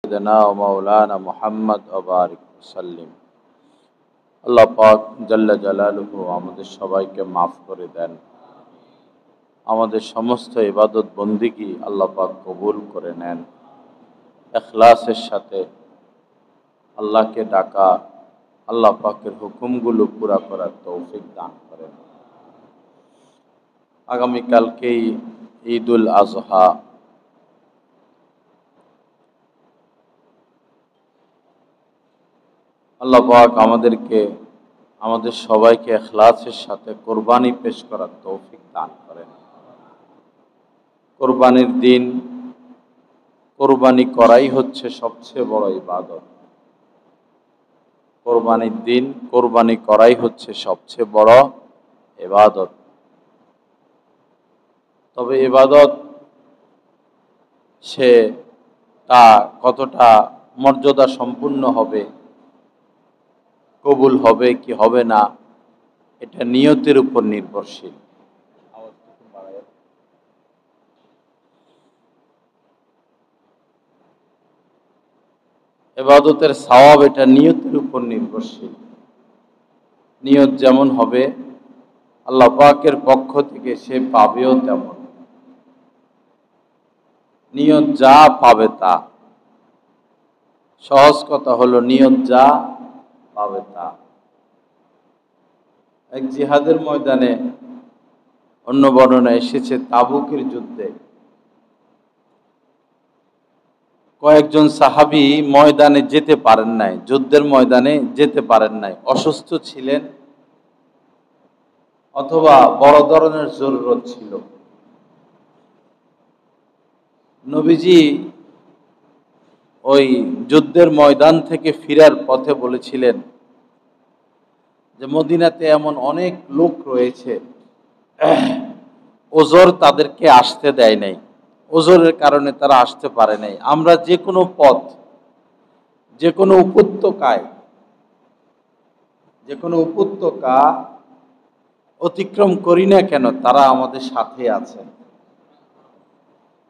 سيدنا ومولانا محمد وبارك وسلم। আল্লাহ পাক জাল্লা জালালুহু আমাদের সবাইকে মাফ করে দেন, আমাদের সমস্ত ইবাদত বন্দিগি আল্লাহ পাক কবুল করে নেন। ইখলাসের সাথে আল্লাহকে ডাকা, আল্লাহ পাকের হুকুমগুলো পুরা করার তৌফিক দান করেন। আগামীকালকেই ঈদুল আজহা। আল্লাহ পাক আমাদের সবাইকে ইখলাসের সাথে কোরবানি পেশ করার তৌফিক দান করেন। কোরবানির দিন কোরবানি করাই হচ্ছে সবচেয়ে বড় ইবাদত। কোরবানির দিন কোরবানি করাই হচ্ছে সবচেয়ে বড় ইবাদত। তবে ইবাদত তা কতটা মর্যাদা সম্পূর্ণ হবে, কবুল হবে কি হবে না, এটা নিয়তের উপর নির্ভরশীল। ইবাদতের সওয়াব এটা নিয়তের উপর নির্ভরশীল। নিয়ত যেমন হবে আল্লাহ পাকের পক্ষ থেকে সে পাবেও তেমন। নিয়ত যা পাবে তা। সহজ কথা হলো নিয়ত যা পাবে তা। এক জিহাদের ময়দানে, অন্য বর্ণনা এসেছে তাবুকের যুদ্ধে, কয়েকজন সাহাবী ময়দানে যেতে পারেন নাই, যুদ্ধের ময়দানে যেতে পারেন নাই, অসুস্থ ছিলেন অথবা বড় ধরনের জরুরত ছিল। নবীজি ওই যুদ্ধের ময়দান থেকে ফিরার পথে বলেছিলেন যে মদিনাতে এমন অনেক লোক রয়েছে, ওজর তাদেরকে আসতে দেয় নাই, ওজরের কারণে তারা আসতে পারে নাই। আমরা যে কোনো পথ, যে কোনো উপত্যকা অতিক্রম করি না কেন, তারা আমাদের সাথে আছেন।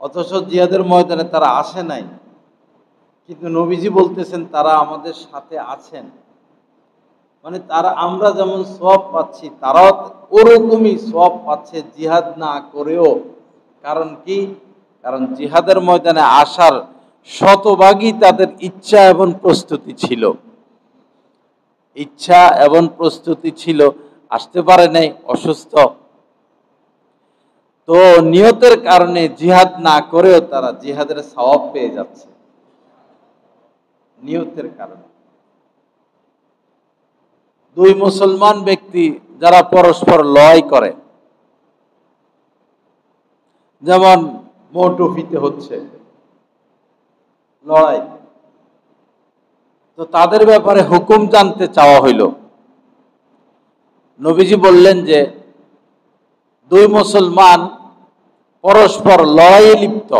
অথচ জিহাদের ময়দানে তারা আসে নাই, কিন্তু নবীজি বলতেছেন তারা আমাদের সাথে আছেন। মানে আমরা যেমন সওয়াব পাচ্ছি, তারাও ওরকমই সওয়াব পাচ্ছে জিহাদ না করেও। কারণ কি? কারণ জিহাদের ময়দানে আসার শতভাগই তাদের ইচ্ছা এবং প্রস্তুতি ছিল। আসতে পারে নাই, অসুস্থ। তো নিয়তের কারণে জিহাদ না করেও তারা জিহাদের সওয়াব পেয়ে যাচ্ছে, নিয়তের কারণে। দুই মুসলমান ব্যক্তি যারা পরস্পর লড়াই করে, যেমন মৌটুফিতে হচ্ছে লড়াই, তো তাদের ব্যাপারে হুকুম জানতে চাওয়া হইল। নবীজি বললেন যে দুই মুসলমান পরস্পর লড়াইয়ে লিপ্ত,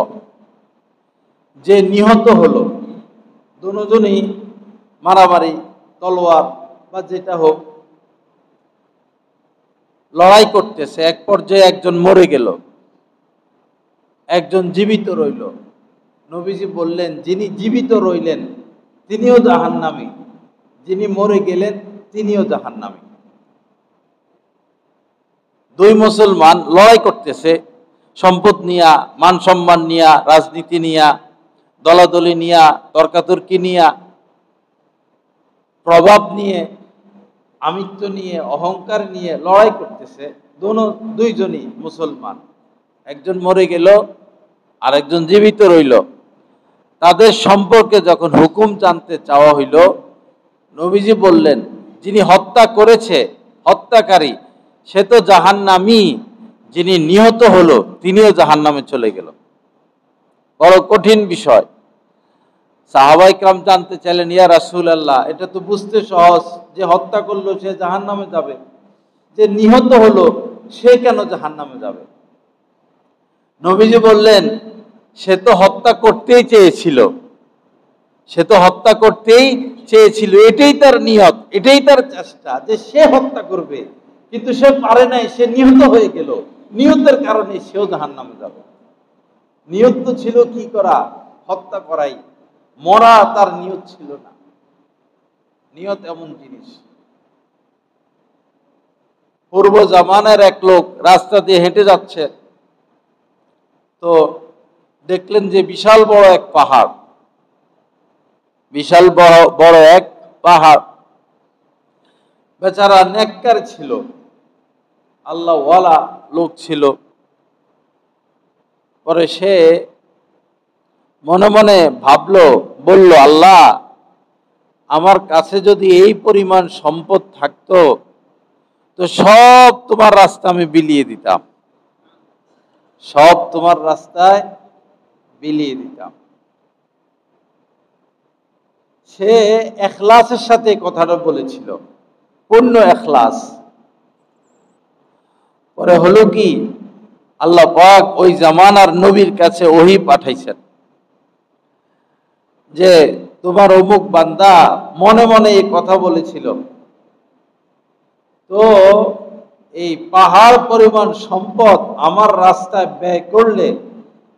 যে নিহত হলো, দুজনই মারামারি, তলোয়ার বা যেটা হোক লড়াই করতেছে। এক পর্যায়ে একজন মরে গেল, একজন জীবিত রইল। নবীজি বললেন যিনি জীবিত রইলেন তিনিও জাহান্নামী, যিনি মরে গেলেন তিনিও জাহান্নামী। দুই মুসলমান লড়াই করতেছে, সম্পদ নিয়া, মান সম্মান নিয়া, রাজনীতি নিয়া, দলাদলি নিয়া, তর্কাতর্কি নিয়া, প্রভাব নিয়ে, আমিত্ব নিয়ে, অহংকার নিয়ে লড়াই করতেছে। দুইজনই মুসলমান, একজন মরে গেল আর একজন জীবিত রইল। তাদের সম্পর্কে যখন হুকুম জানতে চাওয়া হইল, নবীজি বললেন যিনি হত্যা করেছে, হত্যাকারী, সে তো জাহান্নামী, যিনি নিহত হলো তিনিও জাহান্নামে চলে গেল। বড় কঠিন বিষয়। সাহাবায়ে কেরাম জানতে চাইলেন, ইয়া রাসূলুল্লাহ, এটা তো বুঝতে সহজ, যে হত্যা করলো সে জাহান্নামে যাবে, যে নিহত হলো সে কেন জাহান্নামে যাবে? নবীজি বললেন সে তো হত্যা করতেই চেয়েছিল, এটাই তার নিয়ত, এটাই তার চেষ্টা যে সে হত্যা করবে, কিন্তু সে পারে নাই, সে নিহত হয়ে গেল। নিয়তের কারণে সেও জাহান্নামে যাবে। নিয়ত তো ছিল কি করা? হত্যা করাই। মরা তার নিয়ত ছিল না। নিয়ত এমন জিনিস। পূর্ব জামানার এক লোক রাস্তা দিয়ে হেঁটে যাচ্ছে, তো দেখলেন যে বিশাল বড় এক পাহাড়, বিশাল বড় এক পাহাড়। বেচারা নেককার ছিল, আল্লাহওয়ালা লোক ছিল। পরে সে মনে মনে ভাবলো, বলল, আল্লাহ, আমার কাছে যদি এই পরিমাণ সম্পদ থাকতো তো সব তোমার রাস্তা আমি বিলিয়ে দিতাম, সব তোমার রাস্তায় বিলিয়ে দিতাম। সে ইখলাসের সাথে কথাটা বলেছিল, পূর্ণ ইখলাস। পরে হলো কি, আল্লাহ পাক ওই জামানার নবীর কাছে ওহী পাঠাইছেন যে তোমার অমুক বান্দা মনে মনে এই কথা বলেছিল, তো এই পাহাড় পরিমাণ সম্পদ আমার রাস্তায় ব্যয় করলে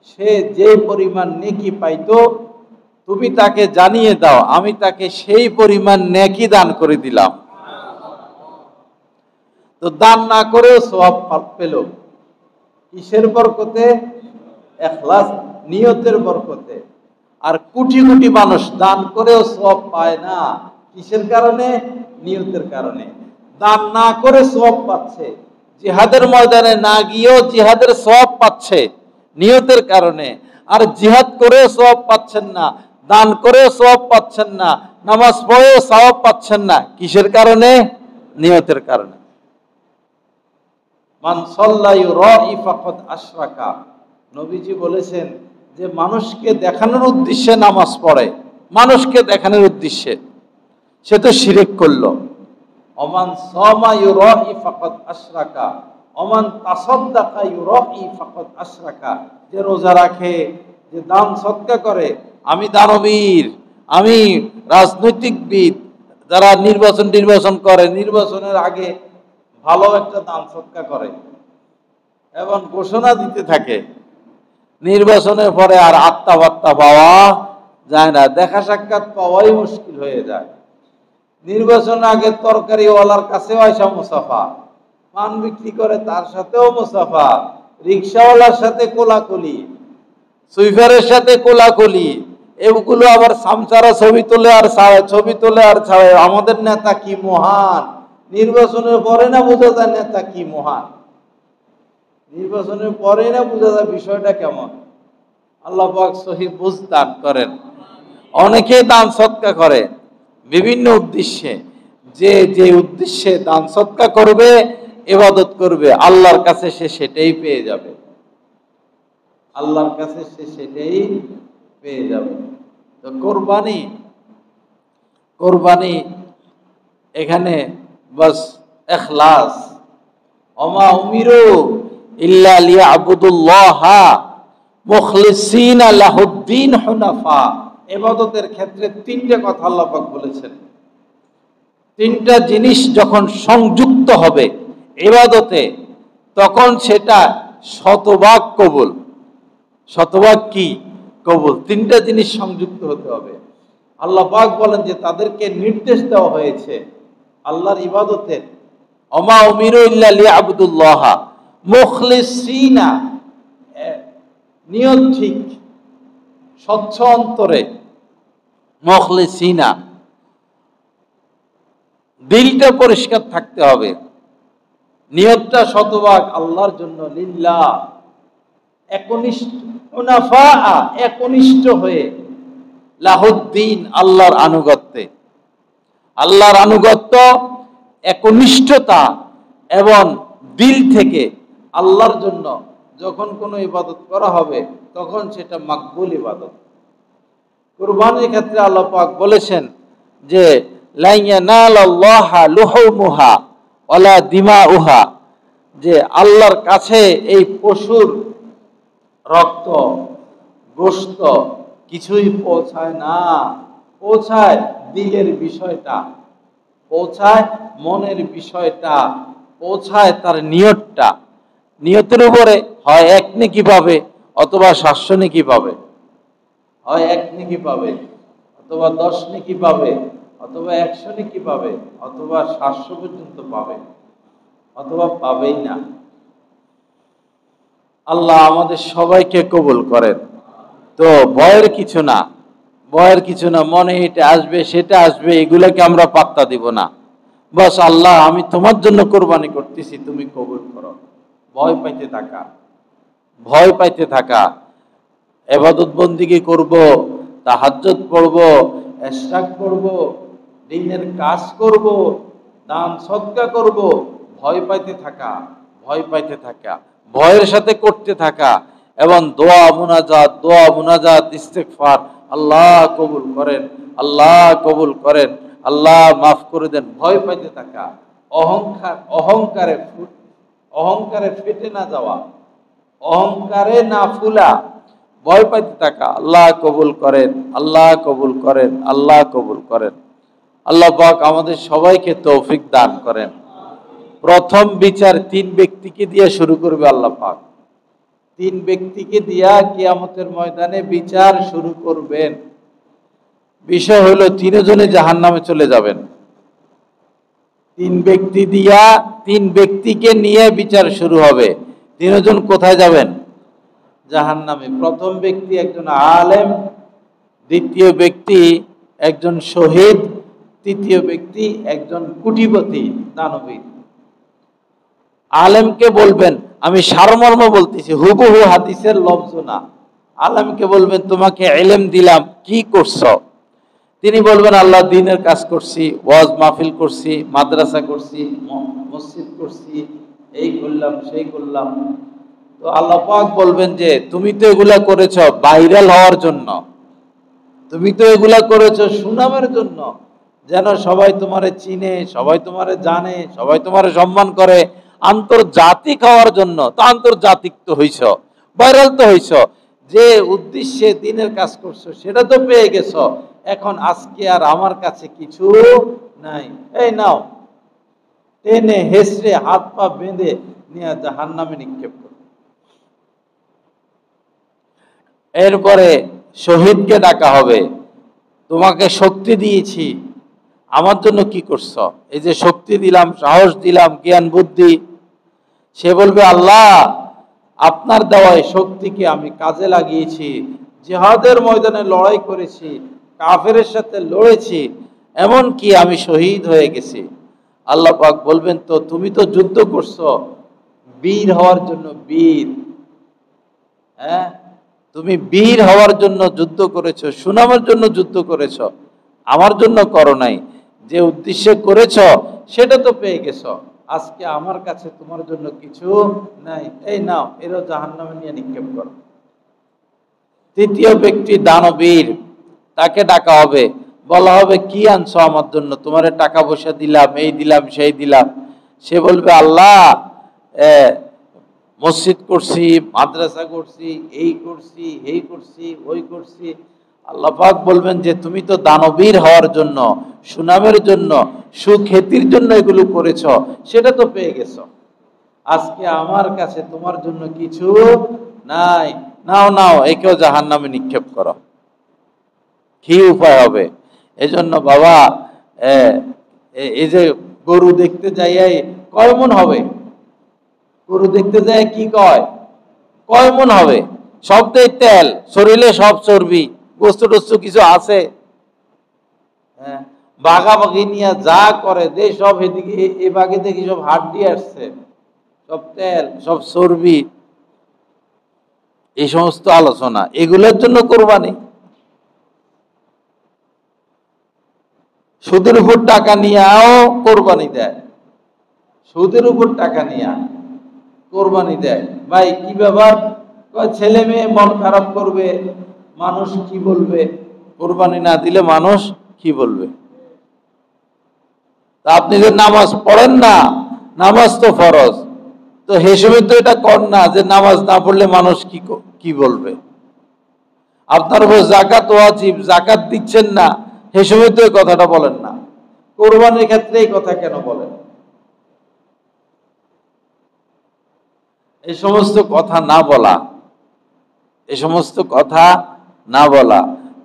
সে যে পরিমাণ নেকি পাইতো তুমি তাকে জানিয়ে দাও, আমি তাকে সেই পরিমাণ নেকি দান করে দিলাম। তো দান না করেও সওয়াব পেল। কিসের বরকতে? ইখলাস, নিয়তের বরকতে। আর কোটি কোটি মানুষ দান করেও সওয়াব পায় না। কিসের কারণে? নিয়তের কারণে। দান না করে সওয়াব পাচ্ছে, জিহাদের ময়দানে না গিয়েও জিহাদের সওয়াব পাচ্ছে নিয়তের কারণে। আর জিহাদ করেও সওয়াব পাচ্ছেন না, দান করেও সওয়াব পাচ্ছেন না, নামাজ পড়েও সওয়াব পাচ্ছেন না। কিসের কারণে? নিয়তের কারণে। মান সাল্লা ইউরাই ফাকাদ আশরাকা, নবীজি বলেছেন যে মানুষকে দেখানোর উদ্দেশ্যে নামাজ পড়ে, মানুষকে দেখানোর উদ্দেশ্যে, সে তো শিরক করলো। ওমান সামা ইউরাই ফাকাদ আশরাকা ওমান তাসাদ্দাকা ইউরাই ফাকাদ আশরাকা, যে রোজা রাখে, যে দান সদকা করে, আমি দানবীর, আমি রাজনৈতিকবিদ, যারা নির্বাচন করে, নির্বাচনের আগে ভালো একটা দান সদকা করে এবং ঘোষণা দিতে থাকে, নির্বাচনের পরে আর আত্মা বাত্তা পাওয়া যায় না, দেখা সাক্ষাৎ পাওয়াই মুশকিল হয়ে যায়। নির্বাচন আগে তরকারিওয়ালার কাছেও আইসা মুসাফা, পান বিক্রি করে তার সাথেও মুসাফা, রিক্সাওয়ালার সাথে কোলাকুলি, সুইফারের সাথে কোলাকুলি, এগুলো আবার সামসারা ছবি তোলে আর ছাড়ে। আমাদের নেতা কি মহান, নির্বাচনের পরে না বোঝা যায় নেতা কি মহান, নির্বাচনের পরে না বোঝা যায় বিষয়টা কেমন। আল্লাহ পাক সহি বুঝ দান করেন। অনেকে দান সদকা করে বিভিন্ন উদ্দেশ্যে, যে যে উদ্দেশ্যে দান সদকা করবে, ইবাদত করবে, আল্লাহর কাছে সে সেটাই পেয়ে যাবে, আল্লাহর কাছে সে সেটাই পেয়ে যাবে। তো কোরবানি এখানে বাস ইখলাস। ওমা উমিরু ইল্লা লিয়াবুদুল্লাহা মুখলিসিনা লাহুদ্দিন হুনাফা। ইবাদতের ক্ষেত্রে তিনটা কথা আল্লাহ পাক বলেছেন। তিনটা জিনিস যখন সংযুক্ত হবে ইবাদতে, তখন সেটা শতভাগ কবুল। শতভাগ কি? কবুল। তিনটা জিনিস সংযুক্ত হতে হবে। আল্লাহ পাক বলেন যে তাদেরকে নির্দেশ দেওয়া হয়েছে আল্লাহর ইবাদতের, ওমা উমিরু ইল্লা লিয়াবুদুল্লাহা মুখলিসিনা, নিয়ত ঠিক, স্বচ্ছ অন্তরে, মুখলিসিনা, দিলটা পরিষ্কার থাকতে হবে, নিয়তটা শতভাগ আল্লাহর জন্য, লিল্লাহ, একনিষ্ঠ হয়ে, লাহুদ্দিন, আল্লাহর আনুগত্যে। আল্লাহর আনুগত্য, একনিষ্ঠতা এবং দিল থেকে আল্লাহর জন্য যখন কোনো ইবাদত করা হবে তখন সেটা মাকবুল ইবাদত। কুরবানির ক্ষেত্রে আল্লাহ পাক বলেছেন যে লা ইয়ানালাল্লাহা লুহুমুহা ওয়ালা দিমাউহা, যে আল্লাহর কাছে এই পশুর রক্ত, গোশত কিছুই পৌঁছায় না। পৌঁছায় দিলের বিষয়টা, পৌঁছায় মনের বিষয়টা, পৌঁছায় তার নিয়তটা। নিয়তের উপরে হয় 1 নেকি পাবে অথবা 700 নেকি পাবে, হয় 1 নেকি পাবে। অথবা 10 নেকি পাবে, অথবা 100 নেকি পাবে, অথবা 700 পর্যন্ত পাবে, অথবা পাবেই না। আল্লাহ আমাদের সবাইকে কবুল করেন। তো ভয়ের কিছু না, ভয়ের কিছু না, মনে এটা আসবে সেটা আসবে, এগুলাকে আমরা পাত্তা দিব না। বাস আল্লাহ আমি তোমার জন্য কোরবানি করতেছি, তুমি কবুল করো। ভয় পাইতে থাকা, ভয় পাইতে থাকা। ইবাদত বন্দিগি করব, তাহাজ্জুদ পড়ব, ইশরাক করব, দ্বীনের কাজ করব, দান সদকা করব, ভয় পাইতে থাকা, ভয় পাইতে থাকা, ভয়ের সাথে করতে থাকা, এবং দোয়া মুনাজাত ইস্তেগফার, আল্লাহ কবুল করেন, আল্লাহ কবুল করেন, আল্লাহ মাফ করে দেন, ভয় পাইতে থাকা। অহংকারে ফেটে না যাওয়া, অহংকারে না ফুলা, ভয় পাইতে থাকা। আল্লাহ কবুল করেন, আল্লাহ কবুল করেন, আল্লাহ কবুল করেন। আল্লাহ পাক আমাদের সবাইকে তৌফিক দান করেন। প্রথম বিচার 3 ব্যক্তিকে দিয়ে শুরু করবে আল্লাহ পাক। 3 ব্যক্তিকে দিয়া কিয়ামতের ময়দানে বিচার শুরু করবেন। বিষয় হলো 3 জনে জাহান্নামে চলে যাবেন। 3 ব্যক্তিকে নিয়ে বিচার শুরু হবে। 3 জন কোথায় যাবেন? জাহান্নামে। প্রথম ব্যক্তি একজন আলেম, দ্বিতীয় ব্যক্তি একজন শহীদ, তৃতীয় ব্যক্তি একজন কোটিপতি দানবীর। আলেমকে বলবেন, আমি সারমর্ম বলতেছি, হুবহু হাদিসের লফজ না। আলেমকে বলবেন তোমাকে ইলম দিলাম, কি করছো? তিনি বলবেন আল্লাহ দ্বীনের কাজ করছি, ওয়াজ মাহফিল করছি, মাদ্রাসা করছি, মসজিদ করছি, এই করলাম সেই করলাম। তো আল্লাহ পাক বলবেন যে তুমি তো এগুলা করেছো ভাইরাল হওয়ার জন্য, তুমি তো এগুলা করেছো সুনামের জন্য, যেন সবাই তোমারে চিনে, সবাই তোমারে জানে, সবাই তোমারে সম্মান করে, আন্তর্জাতিক হওয়ার জন্য। তো আন্তর্জাতিক তো হইছ, ভাইরাল তো হইছ, যে উদ্দেশ্যে দ্বীনের কাজ করছো সেটা তো পেয়ে গেছো। এখন আজকে আর আমার কাছে কিছু নাই, এই নাও, টেনে হেসড়ে হাত পা বেঁধে নিয়ে জাহান্নামে নিক্ষেপ করো। এরপরে শহীদকে ডাকা হবে, তোমাকে শক্তি দিয়েছি, আমার জন্য কি করছো? এই যে শক্তি দিলাম, সাহস দিলাম, জ্ঞান বুদ্ধি। সে বলবে আল্লাহ আপনার দেওয়া এই শক্তিকে আমি কাজে লাগিয়েছি, জিহাদের ময়দানে লড়াই করেছি, কাফেরের সাথে লড়েছি, এমন কি আমি শহীদ হয়ে গেছি। আল্লাহ পাক বলবেন তো তুমি তো যুদ্ধ করছো বীর হওয়ার জন্য, বীর, হ্যাঁ, তুমি বীর হওয়ার জন্য যুদ্ধ করেছো, সুনামের জন্য যুদ্ধ করেছো, আমার জন্য করো নাই। যে উদ্দেশ্যে করেছো সেটা তো পেয়ে গেছো, আজকে আমার কাছে তোমার জন্য কিছু নাই, এই নাও, এরও জাহান্নামে নিয়ে নিক্ষেপ করো। তৃতীয় ব্যক্তি দানবীর, তাকে ডাকা হবে, বলা হবে কি আনছো আমার জন্য? তোমারে টাকা পয়সা দিলাম, এই দিলাম সেই দিলাম। সে বলবে আল্লাহ মসজিদ করছি, মাদ্রাসা করছি, এই করছি, এই করছি, ওই করছি। আল্লাহ পাক বলবেন যে তুমি তো দানবীর হওয়ার জন্য, সুনামের জন্য, সুখ্যাতির জন্য এগুলো করেছ, সেটা তো পেয়ে গেছো, আজকে আমার কাছে তোমার জন্য কিছু নাই, নাও নাও, একেও জাহান্নামে নিক্ষেপ করো। কি উপায় হবে? এজন্য বাবা, এই যে গরু দেখতে যাইয়াই কয় মন হবে? গরু দেখতে যায় কি কয়, কয় মন হবে? সবটাই তেল, শরীরে সব চর্বি, বস্তু টস্তু কিছু আছে? হ্যাঁ, বাঘাবাগি নিয়ে যা করে যে সব এদিকে, এ বাঘে দেখি সব হাড্ডি আসছে, সব তেল, সব চর্বি, এই সমস্ত আলোচনা, এগুলোর জন্য কোরবানি। সুদের উপর টাকা নিয়েও কোরবানি দেয়, সুদের উপর টাকা নিয়ে কোরবানি দেয়। ভাই কি ব্যাপার? ছেলে মেয়ে মন খারাপ করবে, মানুষ কি বলবে, কোরবানি না দিলে মানুষ কি বলবে? তা আপনি যে নামাজ পড়েন না, নামাজ তো ফরজ, তো হিসেবে তো এটা কর না যে নামাজ না পড়লে মানুষ কি বলবে। আপনার উপর জাকাত ওয়াজিব, জাকাত দিচ্ছেন না, হিসেবে তো এই কথাটা বলেন না, কোরবানির ক্ষেত্রে এই কথা কেন বলেন? এই সমস্ত কথা না বলা, এই সমস্ত কথা না বলা।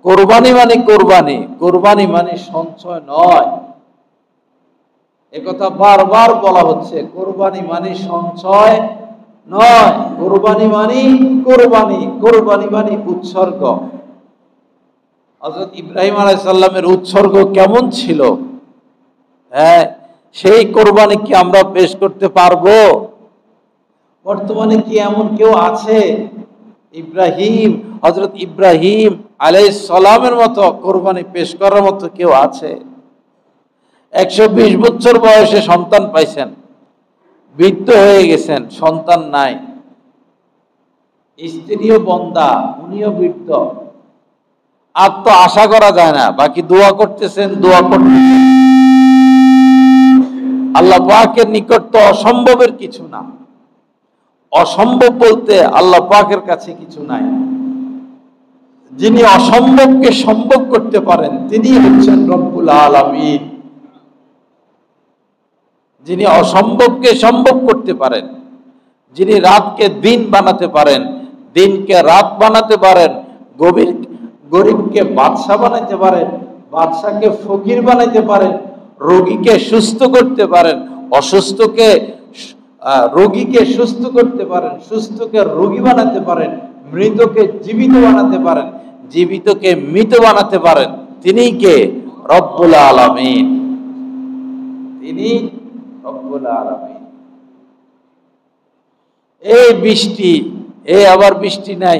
কোরবানি মানে কোরবানি, কোরবানি মানে সঞ্চয় নয়। একথা বারবার বলা হচ্ছে, কোরবানি মানে সঞ্চয় নয়, কোরবানি মানে কোরবানি, কোরবানি মানে উৎসর্গ। হযরত ইব্রাহিম আলাইহিস সালামের উৎসর্গ কেমন ছিল, হ্যাঁ, সেই কোরবানি কি আমরা পেশ করতে পারবো? বর্তমানে কি এমন কেউ আছে ইব্রাহিম, হযরত ইব্রাহিম আলাইহিস সালামের মতো কোরবানি পেশ করার মতো কেউ আছে? 120 বছর বয়সে সন্তান পাইছেন, বৃদ্ধ হয়ে গেছেন, সন্তান নাই, স্ত্রীও বন্দা, উনিও বৃদ্ধ, আর তো আশা করা যায় না। বাকি দোয়া করতেছেন, দোয়া করতেছেন, আল্লাহ পাকের নিকট তো অসম্ভবের কিছু না। অসম্ভব বলতে আল্লাহ পাকের কাছে কিছু নাই। যিনি অসম্ভবকে সম্ভব করতে পারেন তিনি হচ্ছেন রব্বুল আলামিন। যিনি অসম্ভবকে সম্ভব করতে পারেন, যিনি রাতকে দিন বানাতে পারেন, দিনকে রাত বানাতে পারেন, গরিবকে বাদশা বানাতে পারেন, বাদশাকে ফকির বানাতে পারেন, রোগীকে সুস্থ করতে পারেন, অসুস্থকে রোগীকে সুস্থ করতে পারেন, সুস্থকে রোগী বানাতে পারেন, মৃতকে জীবিত বানাতে পারেন, জীবিতকে মৃত বানাতে পারেন। তিনি কে? রব্বুল আলামিন। তিনি রব্বুল আলামিন। এই বৃষ্টি, এই আবার বৃষ্টি নাই,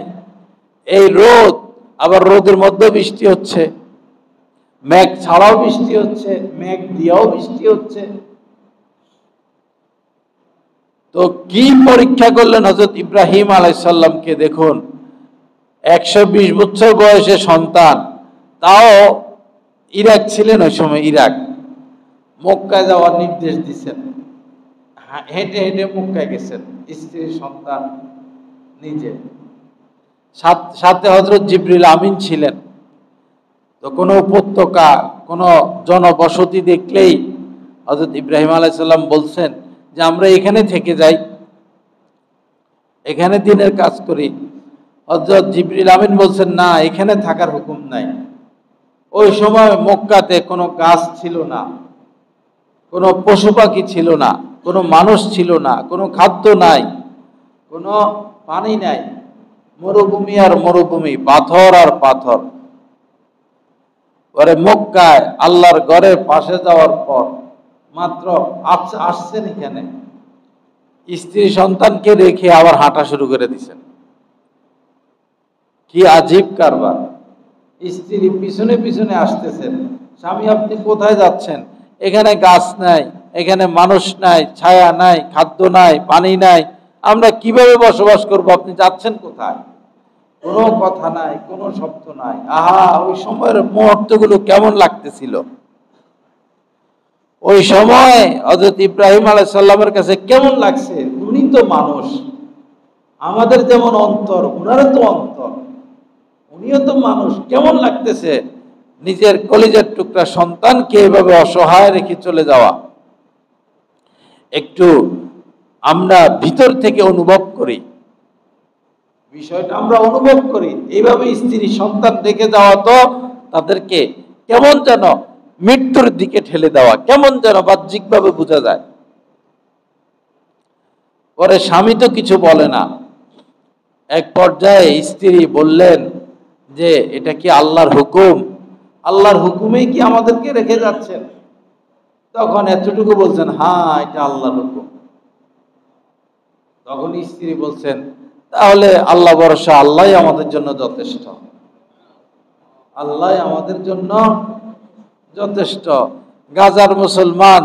এই রোদ, আবার রোদের মধ্যে বৃষ্টি হচ্ছে, মেঘ ছাড়াও বৃষ্টি হচ্ছে, মেঘ দিয়েও বৃষ্টি হচ্ছে। তো কি পরীক্ষা করলেন হযরত ইব্রাহিম আলাইহিস সালামকে? দেখুন, 120 বছর বয়সে সন্তান, তাও ইরাক ছিলেন ওই সময়, ইরাক। মক্কায় যাওয়ার নির্দেশ দিচ্ছেন, হেঁটে হেঁটে মক্কায় গেছেন, স্ত্রী সন্তান নিজে, সাথে হযরত জিবরিল আমিন ছিলেন। তো কোনো উপত্যকা, কোনো জনবসতি দেখলেই হযরত ইব্রাহিম আলাইহিস সালাম বলছেন যে আমরা এখানে থেকে যাই, এখানে দিনের কাজ করি। হযরত জিবরিল আমিন বলছেন না, এখানে থাকার হুকুম নাই। ওই সময় মক্কাতে কোনো গাছ ছিল না, কোনো পশু পাখি ছিল না, কোনো মানুষ ছিল না, কোনো খাদ্য নাই, কোনো পানি নাই, মরুভূমি আর মরুভূমি, পাথর আর পাথর। পরে মক্কায় আল্লাহর ঘরের পাশে যাওয়ার পর মাত্র আসছেন এখানে, স্ত্রী সন্তানকে রেখে আবার হাঁটা শুরু করে দিছেন। কি আজীব কারবার! স্ত্রী পিছনে পিছনে আসতেছেন, স্বামী আপনি কোথায় যাচ্ছেন? এখানে গাছ নাই, এখানে মানুষ নাই, ছায়া নাই, খাদ্য নাই, পানি নাই, আমরা কিভাবে বসবাস করব? আপনি যাচ্ছেন কোথায়? কোনো কথা নাই, কোনো শব্দ নাই। আহা, ওই সময়ের মুহূর্তগুলো কেমন লাগতেছিল! ওই সময় হযরত ইব্রাহিম আলাইহিস সালামের কাছে কেমন লাগছে? উনি তো মানুষ, আমাদের যেমন অন্তর, উনারও তো অন্তর, উনিও তো মানুষ। কেমন লাগতেছে নিজের কলিজার টুকরা সন্তানকে এভাবে অসহায় রেখে চলে যাওয়া? একটু আমরা ভিতর থেকে অনুভব করি, বিষয়টা আমরা অনুভব করি। এইভাবে স্ত্রী সন্তান রেখে যাওয়া তো তাদেরকে কেমন যেন মৃত্যুর দিকে ঠেলে দেওয়া, কেমন যেন বাহ্যিকভাবে বোঝা যায়। পরে স্বামী তো কিছু বলে না। এক পর্যায়ে স্ত্রী বললেন যে এটা কি আল্লাহর হুকুম? আল্লাহর হুকুমেই কি আমাদেরকে রেখে যাচ্ছেন? তখন এতটুকু বলছেন, হ্যাঁ এটা আল্লাহর হুকুম। তখন স্ত্রী বলছেন, তাহলে আল্লাহ ভরসা, আল্লাহই আমাদের জন্য যথেষ্ট, আল্লাহ আমাদের জন্য যথেষ্ট। গাজার মুসলমান,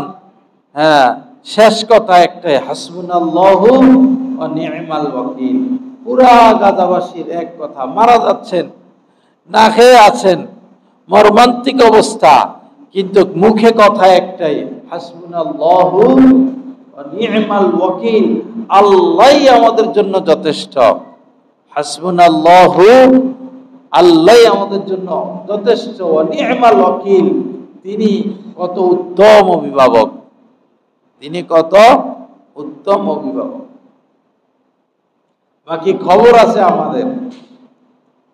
হ্যাঁ, শেষ কথা একটাই, হাসবুনাল্লাহু ওয়া নি'মাল ওয়াকিল। পুরা গাজাবাসীর এক কথা, মারা যাচ্ছেন, না খেয়ে আছেন, মর্মান্তিক অবস্থা, কিন্তু মুখে কথা একটাই, হাসবুনাল্লাহু ওয়া নি'মাল ওয়াকিল, আল্লাহই আমাদের জন্য যথেষ্ট। হাসবুনাল্লাহু, আল্লাহই আমাদের জন্য যথেষ্ট, ওয়া নি'মাল ওয়াকিল, তিনি কত উত্তম অভিভাবক, তিনি কত উত্তম অভিভাবক। বাকি খবর আছে আমাদের,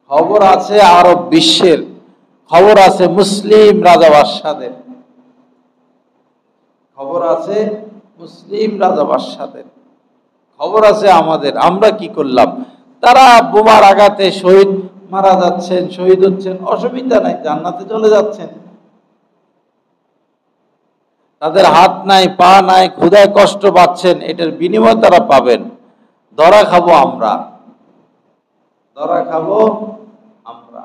খবর আছে আরব বিশ্বের, খবর আছে মুসলিম রাজা বাদশাদের, খবর আছে মুসলিম রাজা বাদশাদের, খবর আছে আমাদের। আমরা কি করলাম? তারা বোমার আঘাতে শহীদ মারা যাচ্ছেন, শহীদ হচ্ছেন, অসুবিধা নাই, জান্নাতে চলে যাচ্ছেন। তাদের হাত নাই, পা নাই, ক্ষুধায় কষ্ট পাচ্ছেন, এটার বিনিময় তারা পাবেন। ধরা খাবো আমরা, ধরা খাবো আমরা।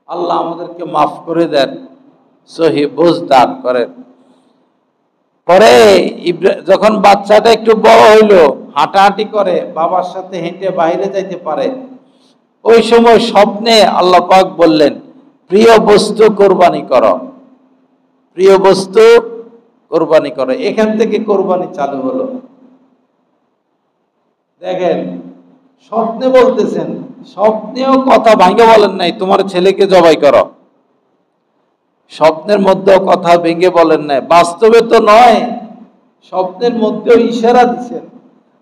আল্লাহ আমাদেরকে মাফ করে দেন, সহি বুঝ দান করেন। পরে যখন বাচ্চাটা একটু বড় হইলো, হাঁটাহাঁটি করে, বাবার সাথে হেঁটে বাইরে যাইতে পারে, ওই সময় স্বপ্নে আল্লাহ পাক বললেন, প্রিয় বস্তু কোরবানি করো, প্রিয় বস্তু কোরবানি করো। এখান থেকে কোরবানি চালু হলো। দেখেন, স্বপ্নে বলতেছেন, স্বপ্নেও কথা ভাঙে বলেন নাই তোমার ছেলেকে জবাই করো, স্বপ্নের মধ্যেও কথা ভেঙে বলেন নাই, বাস্তবে তো নয়, স্বপ্নের মধ্যেও ইশারা দিচ্ছেন।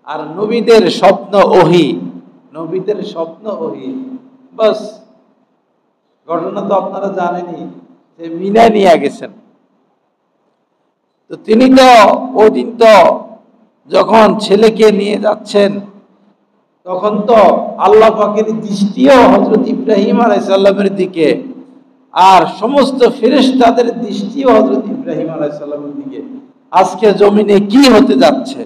আর নবীদের স্বপ্ন ওহী, নবীদের স্বপ্ন ওহী। বাস, ঘটনা তো আপনারা জানেনই, যে মিনা নিয়ে গেছেন। তো তিনি তো ওই দিন তো যখন ছেলেকে নিয়ে যাচ্ছেন, তখন তো আল্লাহ পাকের দৃষ্টিও হযরত ইব্রাহিম আলাইহিস সালামের দিকে, আর সমস্ত ফেরেশতাদের দৃষ্টিও হযরত ইব্রাহিম আলাইহিস সালামের দিকে। আজকে জমিনে কি হতে যাচ্ছে,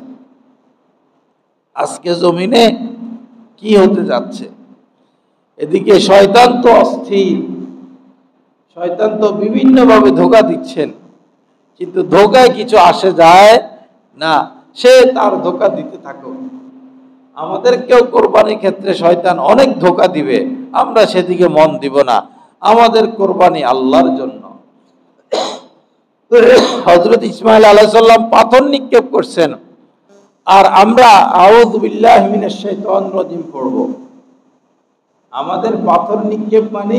আজকে জমিনে কি হতে যাচ্ছে? এদিকে শয়তান তো অস্থির, শয়তান তো বিভিন্নভাবে ধোঁকা দিচ্ছেন, কিন্তু ধোঁকায় কিছু আসে যায় না, সে তার ধোঁকা দিতে থাকুক। আমাদেরকেও কোরবানির ক্ষেত্রে শয়তান অনেক ধোঁকা দিবে, আমরা সেদিকে মন দিব না। আমাদের কোরবানি আল্লাহর জন্য। হযরত ইসমাঈল আলাইহিস সালাম পাথর নিক্ষেপ করছেন, আর আমরা আউযু বিল্লাহি মিনাশ শাইতানির রাজিম পড়ব। আমাদের পাথর নিক্ষেপ মানে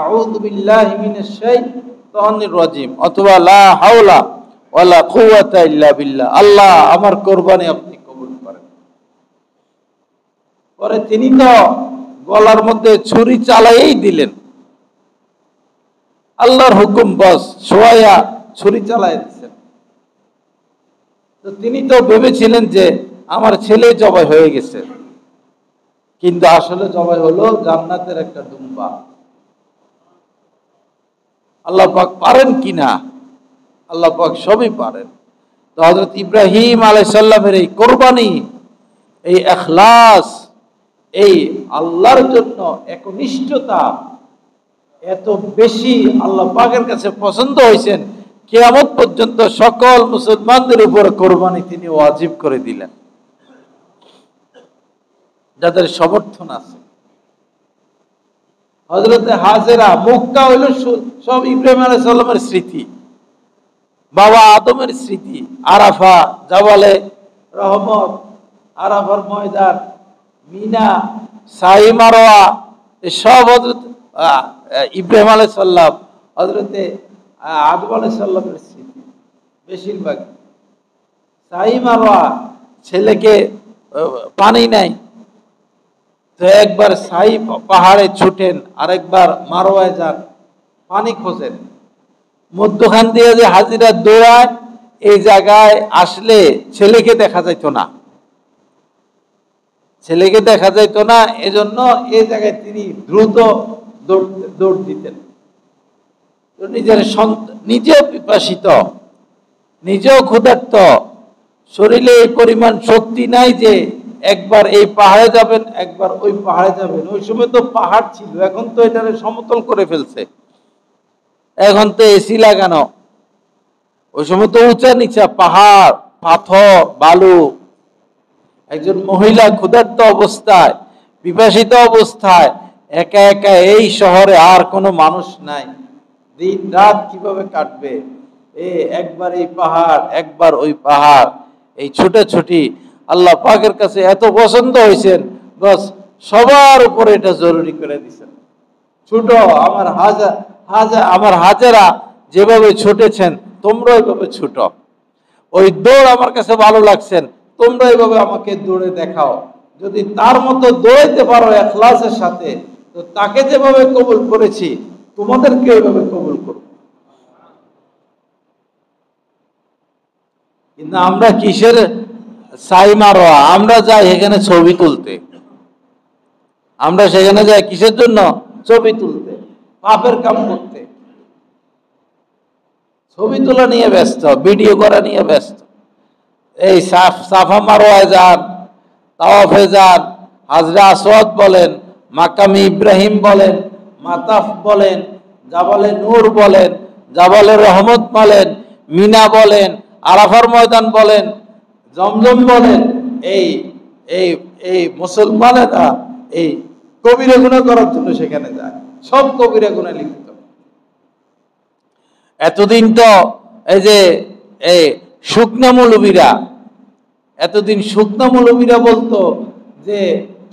আউযু বিল্লাহি মিনাশ শাইতানির রাজিম, অথবা লা হাওলা ওয়ালা কুওয়াতা ইল্লা বিল্লাহ। আল্লাহ, আমার কোরবানি আপনি কবুল করেন। পরে তিনি তো গলার মধ্যে ছুরি চালাইই দিলেন, আল্লাহর হুকুম, বস সোয়া ছুরি চালাই দিচ্ছেন। তো তিনি তো ভেবেছিলেন যে আমার ছেলে জবাই হয়ে গেছে, কিন্তু আসলে জবাই হলো জান্নাতের একটা দুম্বা। আল্লাহ পাক পারেন কিনা? আল্লাহ পাক সবই পারেন। তো হযরত ইব্রাহিম আলাইহিস সালামের এই কোরবানি, এই ইখলাস, এই আল্লাহর জন্য একনিষ্ঠতা এত বেশি আল্লাহ পাকের কাছে পছন্দ হয়েছেন, কিয়ামত পর্যন্ত সকল মুসলমানদের উপর কোরবানি তিনি ওয়াজিব করে দিলেন, যাদের সমর্থন আছে। হযরতে হাজেরা, মক্কা হইল সব ইব্রাহিম আলাইহিস সালামের স্মৃতি, বাবা আদমের স্মৃতি। আরাফা, জাবালে রহমত, আরাফার ময়দান, মিনা, সাই মারওয়া, সব হযরত ইব্রাহিম আলাইহিস সালাম, হযরতে আদম আলাইহিস সালামের স্মৃতি বেশিরভাগ। সাই মারওয়া, ছেলেকে পানি নাই, তো একবার সাই পাহাড়ে ছুটেন, আরেকবার মারওয়ায় যান, পানি খোঁজেন। মধ্যখান দিয়ে যে হাজিরা দৌড়ায়, এই জায়গায় আসলে ছেলেকে দেখা যাইতো না, ছেলেকে দেখা যাইতো না, এজন্য এই জায়গায় তিনি দ্রুত দৌড় দিতেন। নিজের নিজেও পিপাসিত, নিজেও ক্ষুধার্ত, শরীরে এই পরিমাণ শক্তি নাই যে একবার এই পাহাড়ে যাবেন, একবার ওই পাহাড়ে যাবেন। ওই সময় তো পাহাড় ছিল, এখন তো এটারে সমতল করে ফেলছে, এখন তো এসি লাগানো। ওই সময় তো উঁচা নিচা পাহাড়, পাথর, বালু। একজন মহিলা ক্ষুধার্ত অবস্থায়, পিপাসিত অবস্থায় একা একা এই শহরে, আর কোনো মানুষ নাই, দিন রাত কিভাবে কাটবে? একবার এই পাহাড়, একবার ওই পাহাড়, এই ছুটাছুটি। আল্লাহ পাকের কাছে এত পছন্দ হয়েছেন, বস সবার উপরে এটা জরুরি করে দিচ্ছেন, ছুটো। আমার হাজেরা যেভাবে ছুটেছেন, তোমরা ওইভাবে ছুটো। ওই দৌড় আমার কাছে ভালো লাগছেন, তোমরা এইভাবে আমাকে দৌড়ে দেখাও। যদি তার মতো দৌড়াইতে পারো ইখলাসের সাথে, তো তাকে যেভাবে কবুল করেছি তোমাদেরকে ওইভাবে কবুল করব। কিন্তু আমরা কিসের সাই মারোয়া, আমরা যাই এখানে ছবি তুলতে, আমরা সেখানে যাই কিসের জন্য? ছবি তুলতে, পাপের কাম করতে, ছবি তোলা নিয়ে ব্যস্ত, ভিডিও করা নিয়ে ব্যস্ত। এই সাফা মারোয়ায় যান, তাওয়াফে যান, হাজরা আসওয়াদ বলেন, মাকামি ইব্রাহিম বলেন, মাতাফ বলেন, জাবালে নূর বলেন, জাবালে রহমত বলেন, মিনা বলেন, আরাফার ময়দান বলেন, জমজম বলেন, এই এই এই মুসলমানেরা এই কবিরা গুনাহ করার জন্য সেখানে যায়, সব কবিরা গুনাহ লিপ্ত। এতদিন তো এই যে এই শুকনা মৌলবীরা, এতদিন শুকনা মৌলবীরা বলতো যে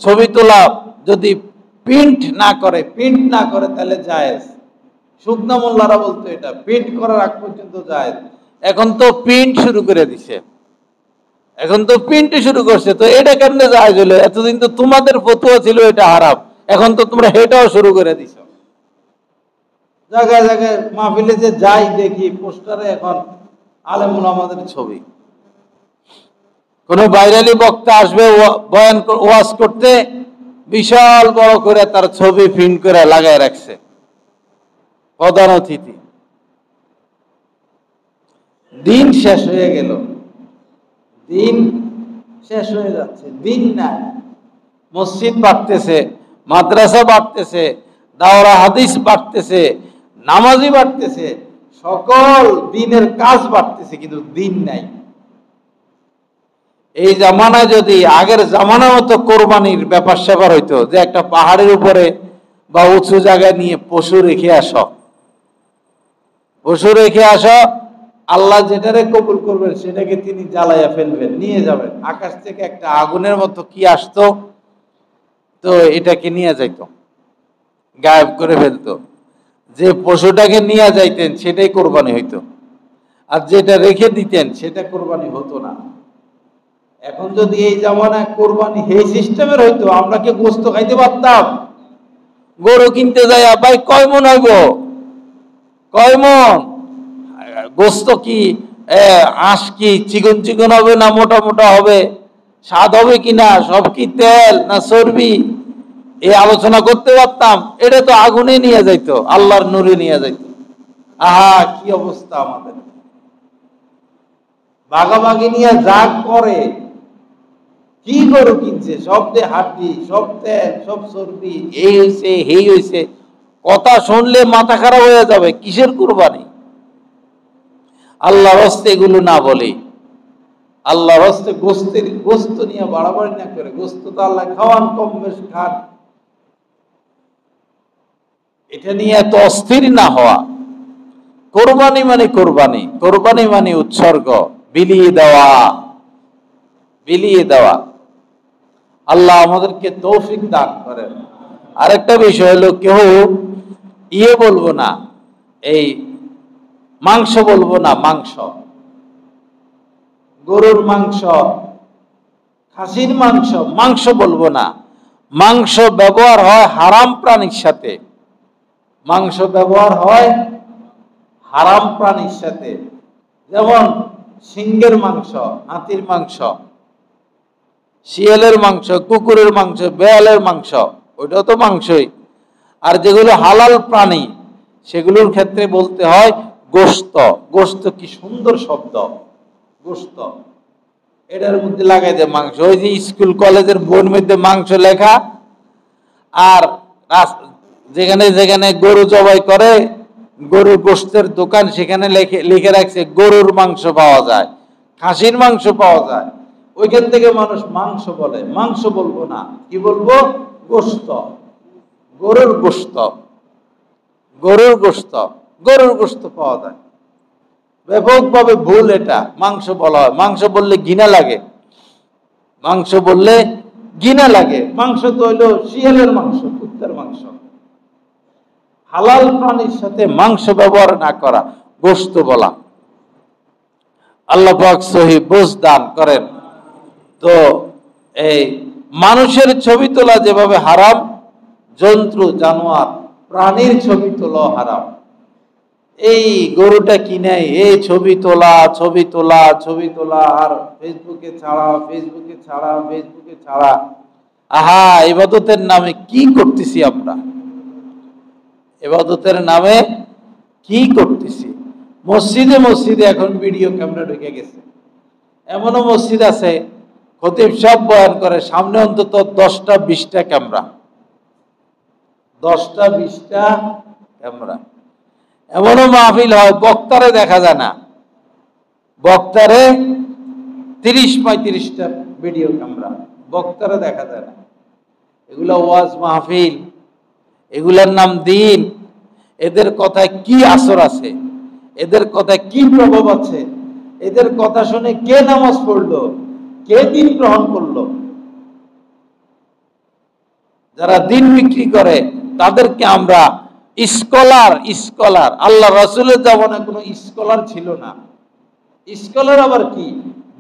ছবি তোলা যদি প্রিন্ট না করে তাহলে জায়েজ। শুকনা মোল্লারা বলতো এটা প্রিন্ট করার আগ পর্যন্ত জায়েজ। এখন তো প্রিন্ট শুরু করে দিছে, এখন তো প্রিন্ট শুরু করছে, তো এটা কেমনে জায়েজ হলো? এতদিন তো তোমাদের ফতোয়া ছিল এটা হারাম, এখন তো তোমরা এটাও শুরু করে দিছো। জায়গায় জায়গায় মাহফিলে যে যাই দেখি পোস্টারে এখন আলেম ওলামাদের ছবি। কোন বাইরালি বক্তা আসবে বয়ান ওয়াজ করতে, বিশাল বড় করে তার ছবি প্রিন্ট করে লাগায় রাখছে প্রধান অতিথি। দিন শেষ হয়ে গেল, দিন শেষ হয়ে যাচ্ছে, দিন নাই। মসজিদ বাড়তেছে, মাদ্রাসা বাড়তেছে, দাওরা হাদিস বাড়তেছে, নামাজি বাড়তেছে, সকল দিনের কাজ বাড়তেছে, কিন্তু দিন নাই। এই জামানায় যদি আগের জামানা মতো কোরবানির ব্যাপার স্যাপার হইতো, যে একটা পাহাড়ের উপরে বা উঁচু জায়গায় নিয়ে পশু রেখে আসো, আল্লাহ যেটারে কবুল করবেন সেটাকে তিনি জ্বালাইয়া ফেলবেন, নিয়ে যাবেন। আকাশ থেকে একটা আগুনের মতো কি আসতো, তো এটাকে নিয়ে যাইতো, গায়েব করে ফেলতো। যে পশুটাকে নিয়ে যাইতেন সেটাই কোরবানি হইতো, আর যেটা রেখে দিতেন সেটা কোরবানি হতো না। এখন যদি এই জামানায় কোরবানি এই সিস্টেমের হইতো, আমরা কি গোস্ত খাইতে পারতাম? গরু কিনতে যাই, ভাই কয় মন হইব, কয় মন গোস্ত, কি আঁশ কি চিকন চিকন হবে না মোটা মোটা হবে, স্বাদ হবে কিনা, সব কি তেল না চর্বি, এই আলোচনা করতে পারতাম? এটা তো আগুনে নিয়ে যাইতো, আল্লাহর নূরে নিয়ে যাইতো। আহা কি অবস্থা আমাদের! ভাগাভাগি নিয়ে যা করে, কি গরু কিনছে, সব দিয়ে হাড্ডি, সব তেল, সব চর্বি, এই হয়েছে এই হয়েছে, কথা শুনলে মাথা খারাপ হয়ে যাবে। কিসের কুরবানি? আল্লাহর হস্তে এগুলো না বলে, আল্লাহর হস্তে গোস্ত নিয়ে বাড়াবাড়ি না করে, গোস্ত তো আল্লাহ খাওয়ান, কম বেশ খান, এটা নিয়ে এত অস্থির না হওয়া। কোরবানি মানে কোরবানি, কোরবানি মানে উৎসর্গ, বিলিয়ে দেওয়া, বিলিয়ে দেওয়া। আল্লাহ আমাদেরকে তৌফিক দান করেন। আরেকটা বিষয় হলো, কেউ বলবো না, এই মাংস বলবো না, মাংস, গরুর মাংস, খাসির মাংস, মাংস বলবো না। মাংস ব্যবহার হয় হারাম প্রাণীর সাথে, মাংস ব্যবহার হয় হারাম প্রাণীর সাথে। যেমন সিংহের মাংস, হাতির মাংস, শিয়ালের মাংস, কুকুরের মাংস, বেয়ালের মাংস, ওইটাও তো মাংসই। আর যেগুলো হালাল প্রাণী সেগুলোর ক্ষেত্রে বলতে হয় গোশত। গোশত কি সুন্দর শব্দ, গোশত, এটার মধ্যে লাগাই দেয় মাংস। ওই যে স্কুল কলেজের বইয়ের মধ্যে মাংস লেখা, আর যেখানে যেখানে গরু জবাই করে, গরুর গোশতের দোকান, সেখানে লিখে রাখছে গরুর মাংস পাওয়া যায়, খাসির মাংস পাওয়া যায়। ওইখান থেকে মানুষ মাংস বলে। মাংস বলবো না, কি বলবো? গোশত, গরুর গোশত, গরুর গোশত, গরুর গোশত পাওয়া যায়। ব্যাপকভাবে ভুল এটা, মাংস বলা হয়। মাংস বললে ঘৃণা লাগে, মাংস বললে ঘৃণা লাগে। মাংস তো হইলো শিয়ালের মাংস, কুত্তার মাংস। হালাল প্রাণীর সাথে মাংস ব্যবহার না করা, গোশত বলা। আল্লাহ পাক সহি বুঝ দান করেন। তো এই মানুষের ছবি তোলা যেভাবে হারাম, জন্তু জানোয়ার প্রাণীর ছবি তোলা হারাম। এই গরুটা কিনে এই ছবি তোলা ছবি তোলা ছবি তোলা আর ফেসবুকে ছাড়া ফেসবুকে ছাড়া ফেসবুকে ছাড়া। আহা, ইবাদতের নামে কি করতেছি আমরা? ইবাদতের নামে কি করতেছি? মসজিদে মসজিদে এখন ভিডিও ক্যামেরা ঢুকে গেছে। এমনও মসজিদ আছে খতিব সাহেব বয়ান করে সামনে অন্তত 10টা 20টা ক্যামেরা, 10টা 20টা ক্যামেরা। এমনও মাহফিল হয় বক্তারে দেখা যায় না, বক্তারে 30-35টা ভিডিও ক্যামেরা, বক্তারে দেখা যায় না। এগুলো ওয়াজ মাহফিল, এগুলার নাম দিন। এদের কথায় কি আসর আছে, এদের কথায় কি প্রভাব আছে, এদের কথা শুনে কে নামাজ পড়লো, কে দিন গ্রহণ করলো? যারা দিন বিক্রি করে তাদেরকে আমরা স্কলার। আল্লাহ রাসূলের জামানায় কোনো স্কলার ছিল না। স্কলার আবার কি?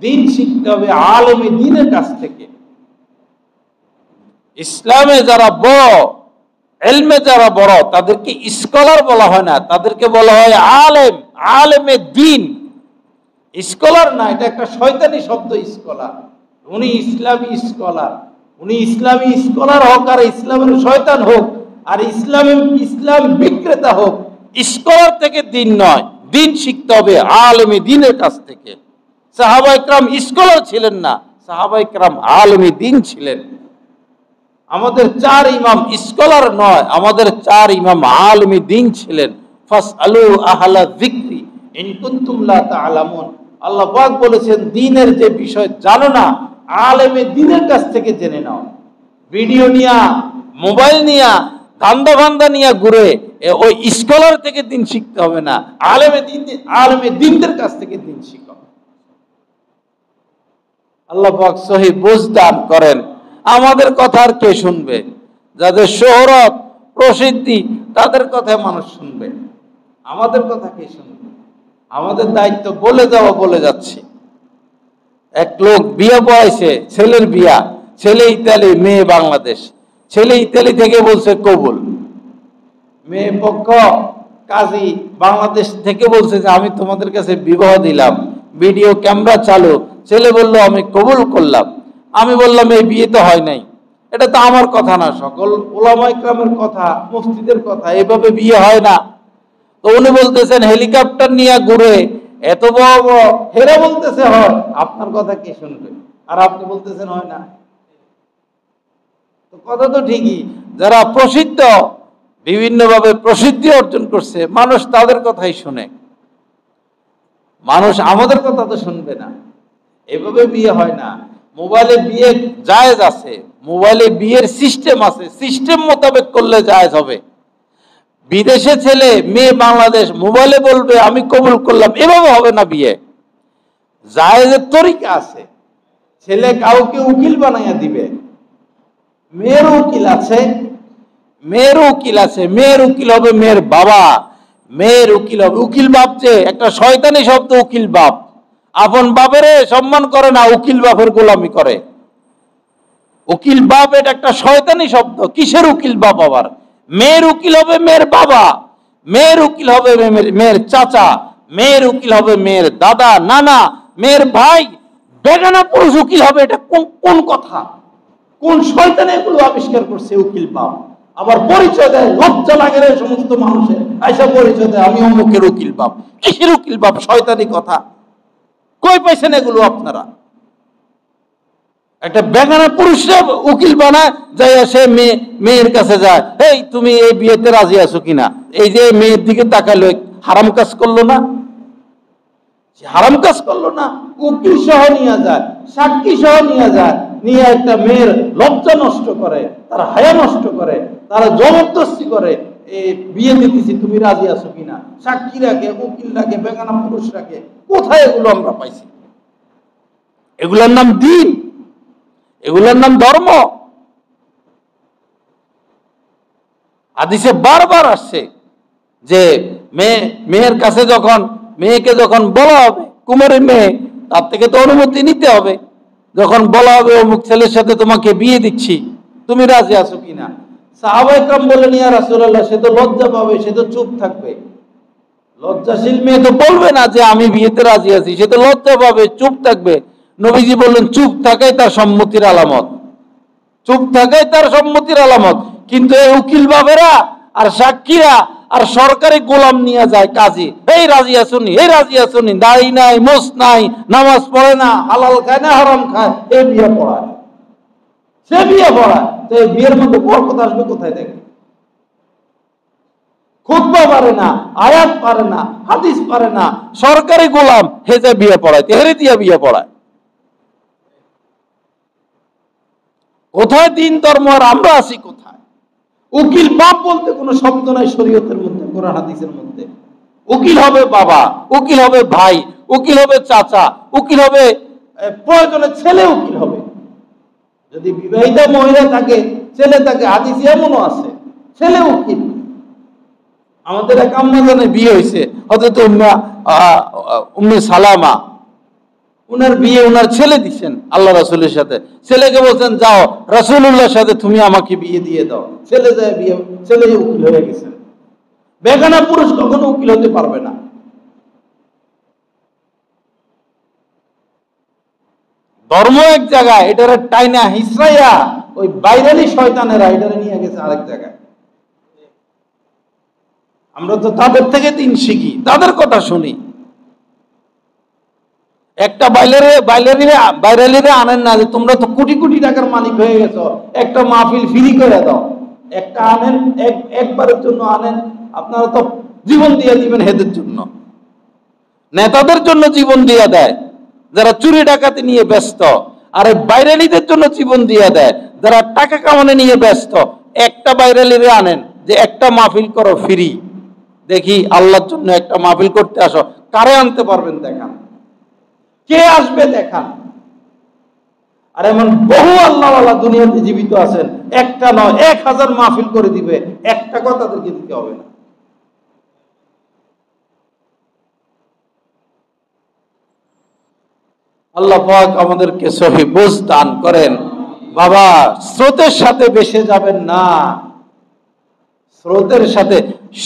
দিন শিখতে হবে আলেমে দ্বীনের কাছ থেকে। ইসলামে যারা বড়, ইলমে যারা বড়, তাদেরকে স্কলার বলা হয় না, তাদেরকে বলা হয় আলেম, আলেমে দ্বীন। স্কলার না, এটা একটা শয়তানি শব্দ স্কলার। উনি ইসলামী স্কলার, উনি ইসলামী স্কলার হোক আর ইসলামের শয়তান হোক আর ইসলাম বিক্রেতা হোক, স্কলার থেকে দিন নয়, দিন শিখতে হবে আলেমে দ্বীনের কাছ থেকে। সাহাবায়ে কেরাম স্কলার ছিলেন না, সাহাবায়ে কেরাম আলেমে দ্বীন ছিলেন। আমাদের 4 ইমাম স্কলার নয়, আমাদের 4 ইমাম আলেমে দ্বীন ছিলেন। ফাসআলু আহলা যিকরি ইন কুনতুম লা তা'লামুন। আল্লাহ পাক বলেছেন দ্বীনের যে বিষয় জানো না, আলেমে দ্বীনের কাছ থেকে জেনে নাও। ভিডিও নিয়া, মোবাইল নিয়া, ধান্দা বান্দা নিয়া ঘুরে ওই স্কলার থেকে দিন শিখতে হবে না, আলেমে দ্বীনদের কাছ থেকে দিন শিখো। আল্লাহ পাক সহিহ বুঝ দান করেন। আমাদের কথা আর কে শুনবে? যাদের শোহরত প্রসিদ্ধি তাদের কথা মানুষ শুনবে, আমাদের কথা কে শুনবে? আমাদের দায়িত্ব বলে যাওয়া, বলে যাচ্ছি। এক লোক বিয়ে পড়াইছে, ছেলের বিয়া, ছেলে ইতালি মেয়ে বাংলাদেশ। ছেলে ইতালি থেকে বলছে কবুল, মেয়ে পক্ষ কাজী বাংলাদেশ থেকে বলছে যে আমি তোমাদের কাছে বিবাহ দিলাম, ভিডিও ক্যামেরা চালু। ছেলে বলল আমি কবুল করলাম। আমি বললাম এই বিয়ে তো হয় নাই। এটা তো আমার কথা না, সকল উলামায়ে কেরামের কথা, মুফতিদের কথা, এভাবে বিয়ে হয় না। তো উনি বলতেছেন হেলিকপ্টার নিয়ে ঘুরে এত বড় বড়, হেরা বলতেছে হয়। আপনার কথা কে শুনবে? আর আপনি বলতেছেন হয় না। তো কথা তো ঠিকই, যারা প্রসিদ্ধ, বিভিন্নভাবে প্রসিদ্ধি অর্জন করছে, মানুষ তাদের কথাই শুনে, মানুষ আমাদের কথা তো শুনবে না। এভাবে বিয়ে হয় না। মোবাইলে বিয়ে জায়েজ আছে, মোবাইলে বিয়ের সিস্টেম আছে, সিস্টেম মোতাবেক করলে জায়েজ হবে। বিদেশে ছেলে মেয়ে বাংলাদেশ, মোবাইলে বলবে আমি কবুল করলাম, এভাবে হবে না বিয়ে। জায়েজের তরিকা আছে। ছেলে কাউকে উকিল বানাইয়া দিবে, মেয়ের উকিল আছে, মেয়ের উকিল আছে, মেয়ের উকিল হবে মেয়ের বাবা, মেয়ের উকিল হবে। উকিল বাপ যে একটা শয়তানি শব্দ, উকিল বাপ। আপন বাপের সম্মান করে না, উকিল বাপের গোলামি করে। উকিল বাপ এটা একটা শয়তানি শব্দ। কিসের উকিল বাপ? আবার মেয়ের উকিল হবে মেয়ের বাবা, মেয়ের উকিল হবে মেয়ের চাচা, মেয়ের উকিল হবে মেয়ের দাদা নানা, মেয়ের ভাই। বেগানা পুরুষ উকিল হবে, এটা কোন কথা? কোন শয়তান এগুলো আবিষ্কার করছে উকিল বাপ? আবার পরিচয় দেয়, লজ্জা লাগে রে সমস্ত মানুষের। আইসা পরিচয় দেয় আমি অমুকের উকিল বাপ। কিসের উকিল বাপ? শয়তানি কথা। কই পাইছেন এগুলো আপনারা? একটা বেগানা পুরুষরা উকিল বানায়, যাই সে মেয়ের কাছে যায়, এই তুমি এই বিয়েতে রাজি আছো কিনা? এই যে মেয়ের দিকে তাকালো, হারাম কাজ করলো না? হারাম কাজ করলো না? উকিল সহ নিয়ে যায়, সাক্ষী সহ নিয়ে যায়, নিয়ে একটা মেয়ের লজ্জা নষ্ট করে, তার হায়া নষ্ট করে, তারা জবরদস্তি করে বিয়ে দিতেছি, তুমি রাজি আছো কিনা? সাক্ষী রাখে, উকিল রাখে, বেগানা পুরুষ রাখে। কোথায় এগুলো আমরা পাইছি? এগুলোর নাম দিন, এগুলোর নাম ধর্ম। হাদিসে বারবার আসছে যে মেয়ের কাছে যখন, মেয়েকে যখন বলা হবে কুমারী মেয়ে, তার থেকে তো অনুমতি নিতে হবে। যখন বলা হবে অমুক ছেলের সাথে তোমাকে বিয়ে দিচ্ছি, তুমি রাজি আছো কিনা? সাহাবায়ে কেরাম বললেন, ইয়া রাসূলুল্লাহ, সে তো লজ্জা পাবে, সে তো চুপ থাকবে। লজ্জাশীল মেয়ে তো বলবে না যে আমি বিয়েতে রাজি আছি, সে তো লজ্জা পাবে, চুপ থাকবে। নবীজি বললেন, চুপ থাকাই তার সম্মতির আলামত, চুপ থাকাই তার সম্মতির আলামত। কিন্তু এই উকিল বাবেরা আর সাক্ষীরা আর সরকারি গোলাম নিয়ে যায় কাজী, এই রাজি আসুনি, এই রাজি আসুনি, দাড়ি নাই, মোছ নাই, নামাজ পড়ে না, হালাল খায় না হারাম খায়, এই বিয়ে পড়ায়, সে বিয়ে পড়ায়। তো এই বিয়ের মধ্যে বরকত আসবে কোথায় থেকে? খুতবা পারে না, আয়াত পারে না, হাদিস পারে না, সরকারি গোলাম হেজে বিয়ে পড়ায়, তেহরি দিয়া বিয়ে পড়ায়। কোথায় দিন ধর্ম আর আমরা আছি কোথায়? উকিল বাপ বলতে কোনো শব্দ নাই শরীয়তের মধ্যে, কোরআন হাদিসের মধ্যে। উকিল হবে বাবা, উকিল হবে ভাই, উকিল হবে চাচা, উকিল হবে প্রয়োজনে ছেলে উকিল হবে। যদি বিবাহিতা মহিলা থাকে, ছেলে থাকে, হাদিসে এমনও আছে ছেলে উকিল। আমাদের এক আম্মাজানের বিয়ে হয়েছে, হযরত উম্মে সালামা, উনার বিয়ে উনার ছেলে দিচ্ছেন আল্লাহ রাসূলের সাথে। ছেলেকে বলছেন, যাও রাসূলুল্লাহর সাথে তুমি আমাকে বিয়ে দিয়ে দাও। ছেলে যায় বিয়ে, ছেলে উকিল হয়ে গেছে। বেগানা পুরুষ কখনো উকিল হতে পারবে না। ধর্ম এক জায়গায়, এটারে টাইনা হিসরাইয়া ওই বাইরেলি শয়তানেরা এটারে নিয়ে গেছে আরেক জায়গায়। আমরা তো তাদের থেকে দিন শিখি, তাদের কথা শুনি। একটা বাইরেলিরে আনেন না যে তোমরা তো কোটি কোটি টাকার মালিক হয়ে গেছো, একটা মাহফিল ফ্রি করে দাও। একটা আনেন, একবারের জন্য আনেন, আপনারা তো জীবন দিয়ে দিবেন হেদের জন্য। নেতাদের জন্য জীবন দিয়ে দেয় যারা চুরি ডাকাতি নিয়ে ব্যস্ত, আর বাইরেলিদের জন্য জীবন দিয়ে দেয় যারা টাকা কামানো নিয়ে ব্যস্ত। একটা বাইরেলিরে আনেন যে একটা মাহফিল করো ফ্রি, দেখি আল্লাহর জন্য একটা মাহফিল করতে আসো, কারে আনতে পারবেন দেখান, কে আসবে দেখান। আর এমন বহু আল্লাহওয়ালা দুনিয়াতে জীবিত আছেন, একটা নয় 1000 মাহফিল করে দিবে, একটা কথা তাদেরকে দিতে হবে না। আল্লাহ পাক আমাদেরকে সহি বুঝ দান করেন। বাবা, স্রোতের সাথে ভেসে যাবেন না, স্রোতের সাথে।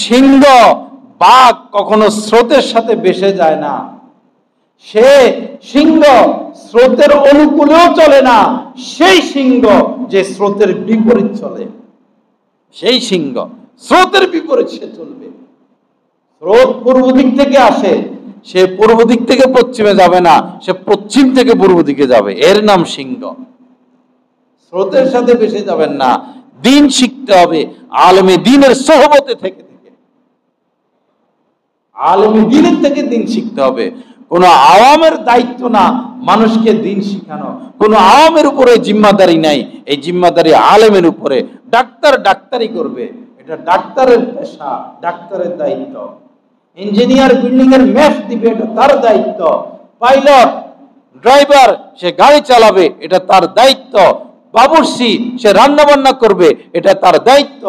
সিংহ বাঘ কখনো স্রোতের সাথে ভেসে যায় না। সে সিংহ স্রোতের অনুকূলেও চলে না, সেই সিংহ যে স্রোতের বিপরীত চলে, সেই সিংহ স্রোতের বিপরীত সে চলবে। স্রোত পূর্ব দিক থেকে আসে, সে পূর্ব দিক থেকে পশ্চিমে যাবে না, সে পশ্চিম থেকে পূর্ব দিকে যাবে, এর নাম সিংহ। স্রোতের সাথে ভেসে যাবেন না, দিন শিখতে হবে আলেমে দিনের সোহবতে থেকে থেকে, আলেমে দিনের থেকে দিন শিখতে হবে। কোন আওয়ামের দায়িত্ব না মানুষকে দিন শিখানো, কোন আওয়ামের উপরে জিম্মাদারি নাই, এই জিম্মাদারি আলেমের উপরে। ডাক্তার ডাক্তারি করবে, এটা ডাক্তারের পেশা, ডাক্তারের দায়িত্ব। ইঞ্জিনিয়ার বিল্ডিং এর ম্যাপ দিবে, এটা তার দায়িত্ব। পাইলট ড্রাইভার সে গাড়ি চালাবে, এটা তার দায়িত্ব। বাবুর্চি সে রান্না বান্না করবে, এটা তার দায়িত্ব।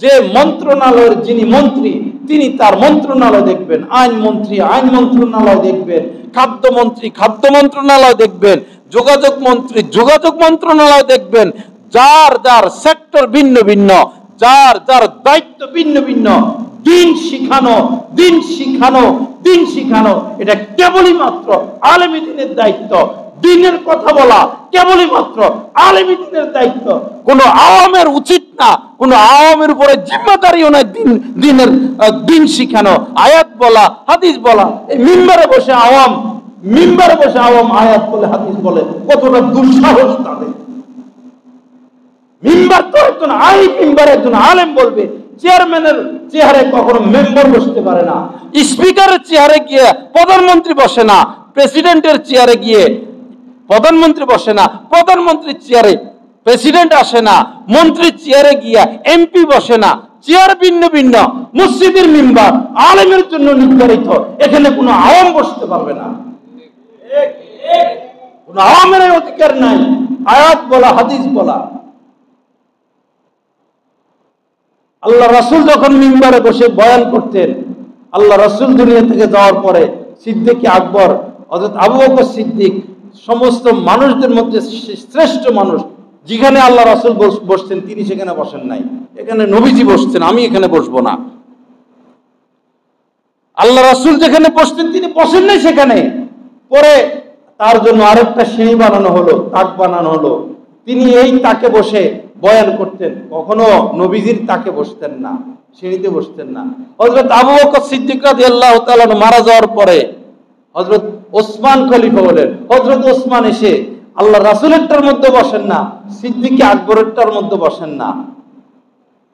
যে মন্ত্রণালয়ের যিনি মন্ত্রী, তিনি তার মন্ত্রণালয় দেখবেন, আইন মন্ত্রী আইন মন্ত্রণালয় দেখবেন, খাদ্য মন্ত্রী খাদ্য মন্ত্রণালয় দেখবেন, যোগাযোগ মন্ত্রী যোগাযোগ মন্ত্রণালয় দেখবেন। যার যার সেক্টর ভিন্ন ভিন্ন, যার যার দায়িত্ব ভিন্ন ভিন্ন। দিন শিখানো, দিন শিখানো, দিন শিখানো, এটা কেবলই মাত্র আলেমী দ্বীনের দায়িত্ব। দিনের কথা বলা কেবলই মাত্র আলেমী দ্বীনের দায়িত্ব। কোন আওয়ামের উচিত না, কোন আওয়ামের উপরে জিম্মাদারিও নাই দিনের দিন শিখানো, আয়াত বলা, হাদিস বলা। এই মিম্বারে বসে আওয়াম, মিম্বারে বসে আওয়াম আয়াত বলে, হাদিস বলে, কতটা দুঃসাহস তাদের। মিম্বার তো একজন আলেম, মিম্বার একজন আলেম বলবে। চেয়ারম্যানের চেয়ারে কখনো মেম্বার বসতে পারে না, স্পিকারের চেয়ারে গিয়ে প্রধানমন্ত্রী বসে না, প্রেসিডেন্টের চেয়ারে গিয়ে প্রধানমন্ত্রী বসে না, প্রধানমন্ত্রীর চেয়ারে প্রেসিডেন্ট আসে না, মন্ত্রীর চেয়ারে গিয়া এমপি বসে না। চেয়ার ভিন্ন ভিন্ন, মসজিদের মিম্বার আলেমের জন্য নির্ধারিত, এখানে কোনো আওয়াম বসতে পারবে না, কোনো আওয়ামের অধিকার নাই আয়াত বলা, হাদিস বলা। আল্লাহ রাসূল যখন মিম্বারে বসে বয়ান করতেন, আল্লাহ রাসূল দুনিয়া থেকে যাওয়ার পরে সিদ্দিক আকবর, হযরত আবু বকর সিদ্দিক সমস্ত মানুষদের মধ্যে শ্রেষ্ঠ মানুষ, যেখানে আল্লাহ রাসূল বসছেন তিনি সেখানে বসেন নাই, এখানে নবীজি বসছেন, আমি এখানে বসবো না। আল্লাহ রাসূল যেখানে বসতেন তিনি বসেন নাই সেখানে। পরে তার জন্য আরেকটা সিঁড়ি বানানো হলো, তাক বানানো হলো, তিনি এই তাকে বসে বয়ান করতেন। কখনো নবীজির তাকে বসতেন না, সিঁড়িতে বসতেন না। হযরত আবু বকর সিদ্দিক রাদিয়াল্লাহু তাআলা মারা যাওয়ার পরে হযরত ওসমান খলিফা হলেন। হযরত ওসমান এসে আল্লাহ রাসূলেরটার মধ্যে বসেন না, সিদ্দিক আকবরেরটার মধ্যে বসেন না,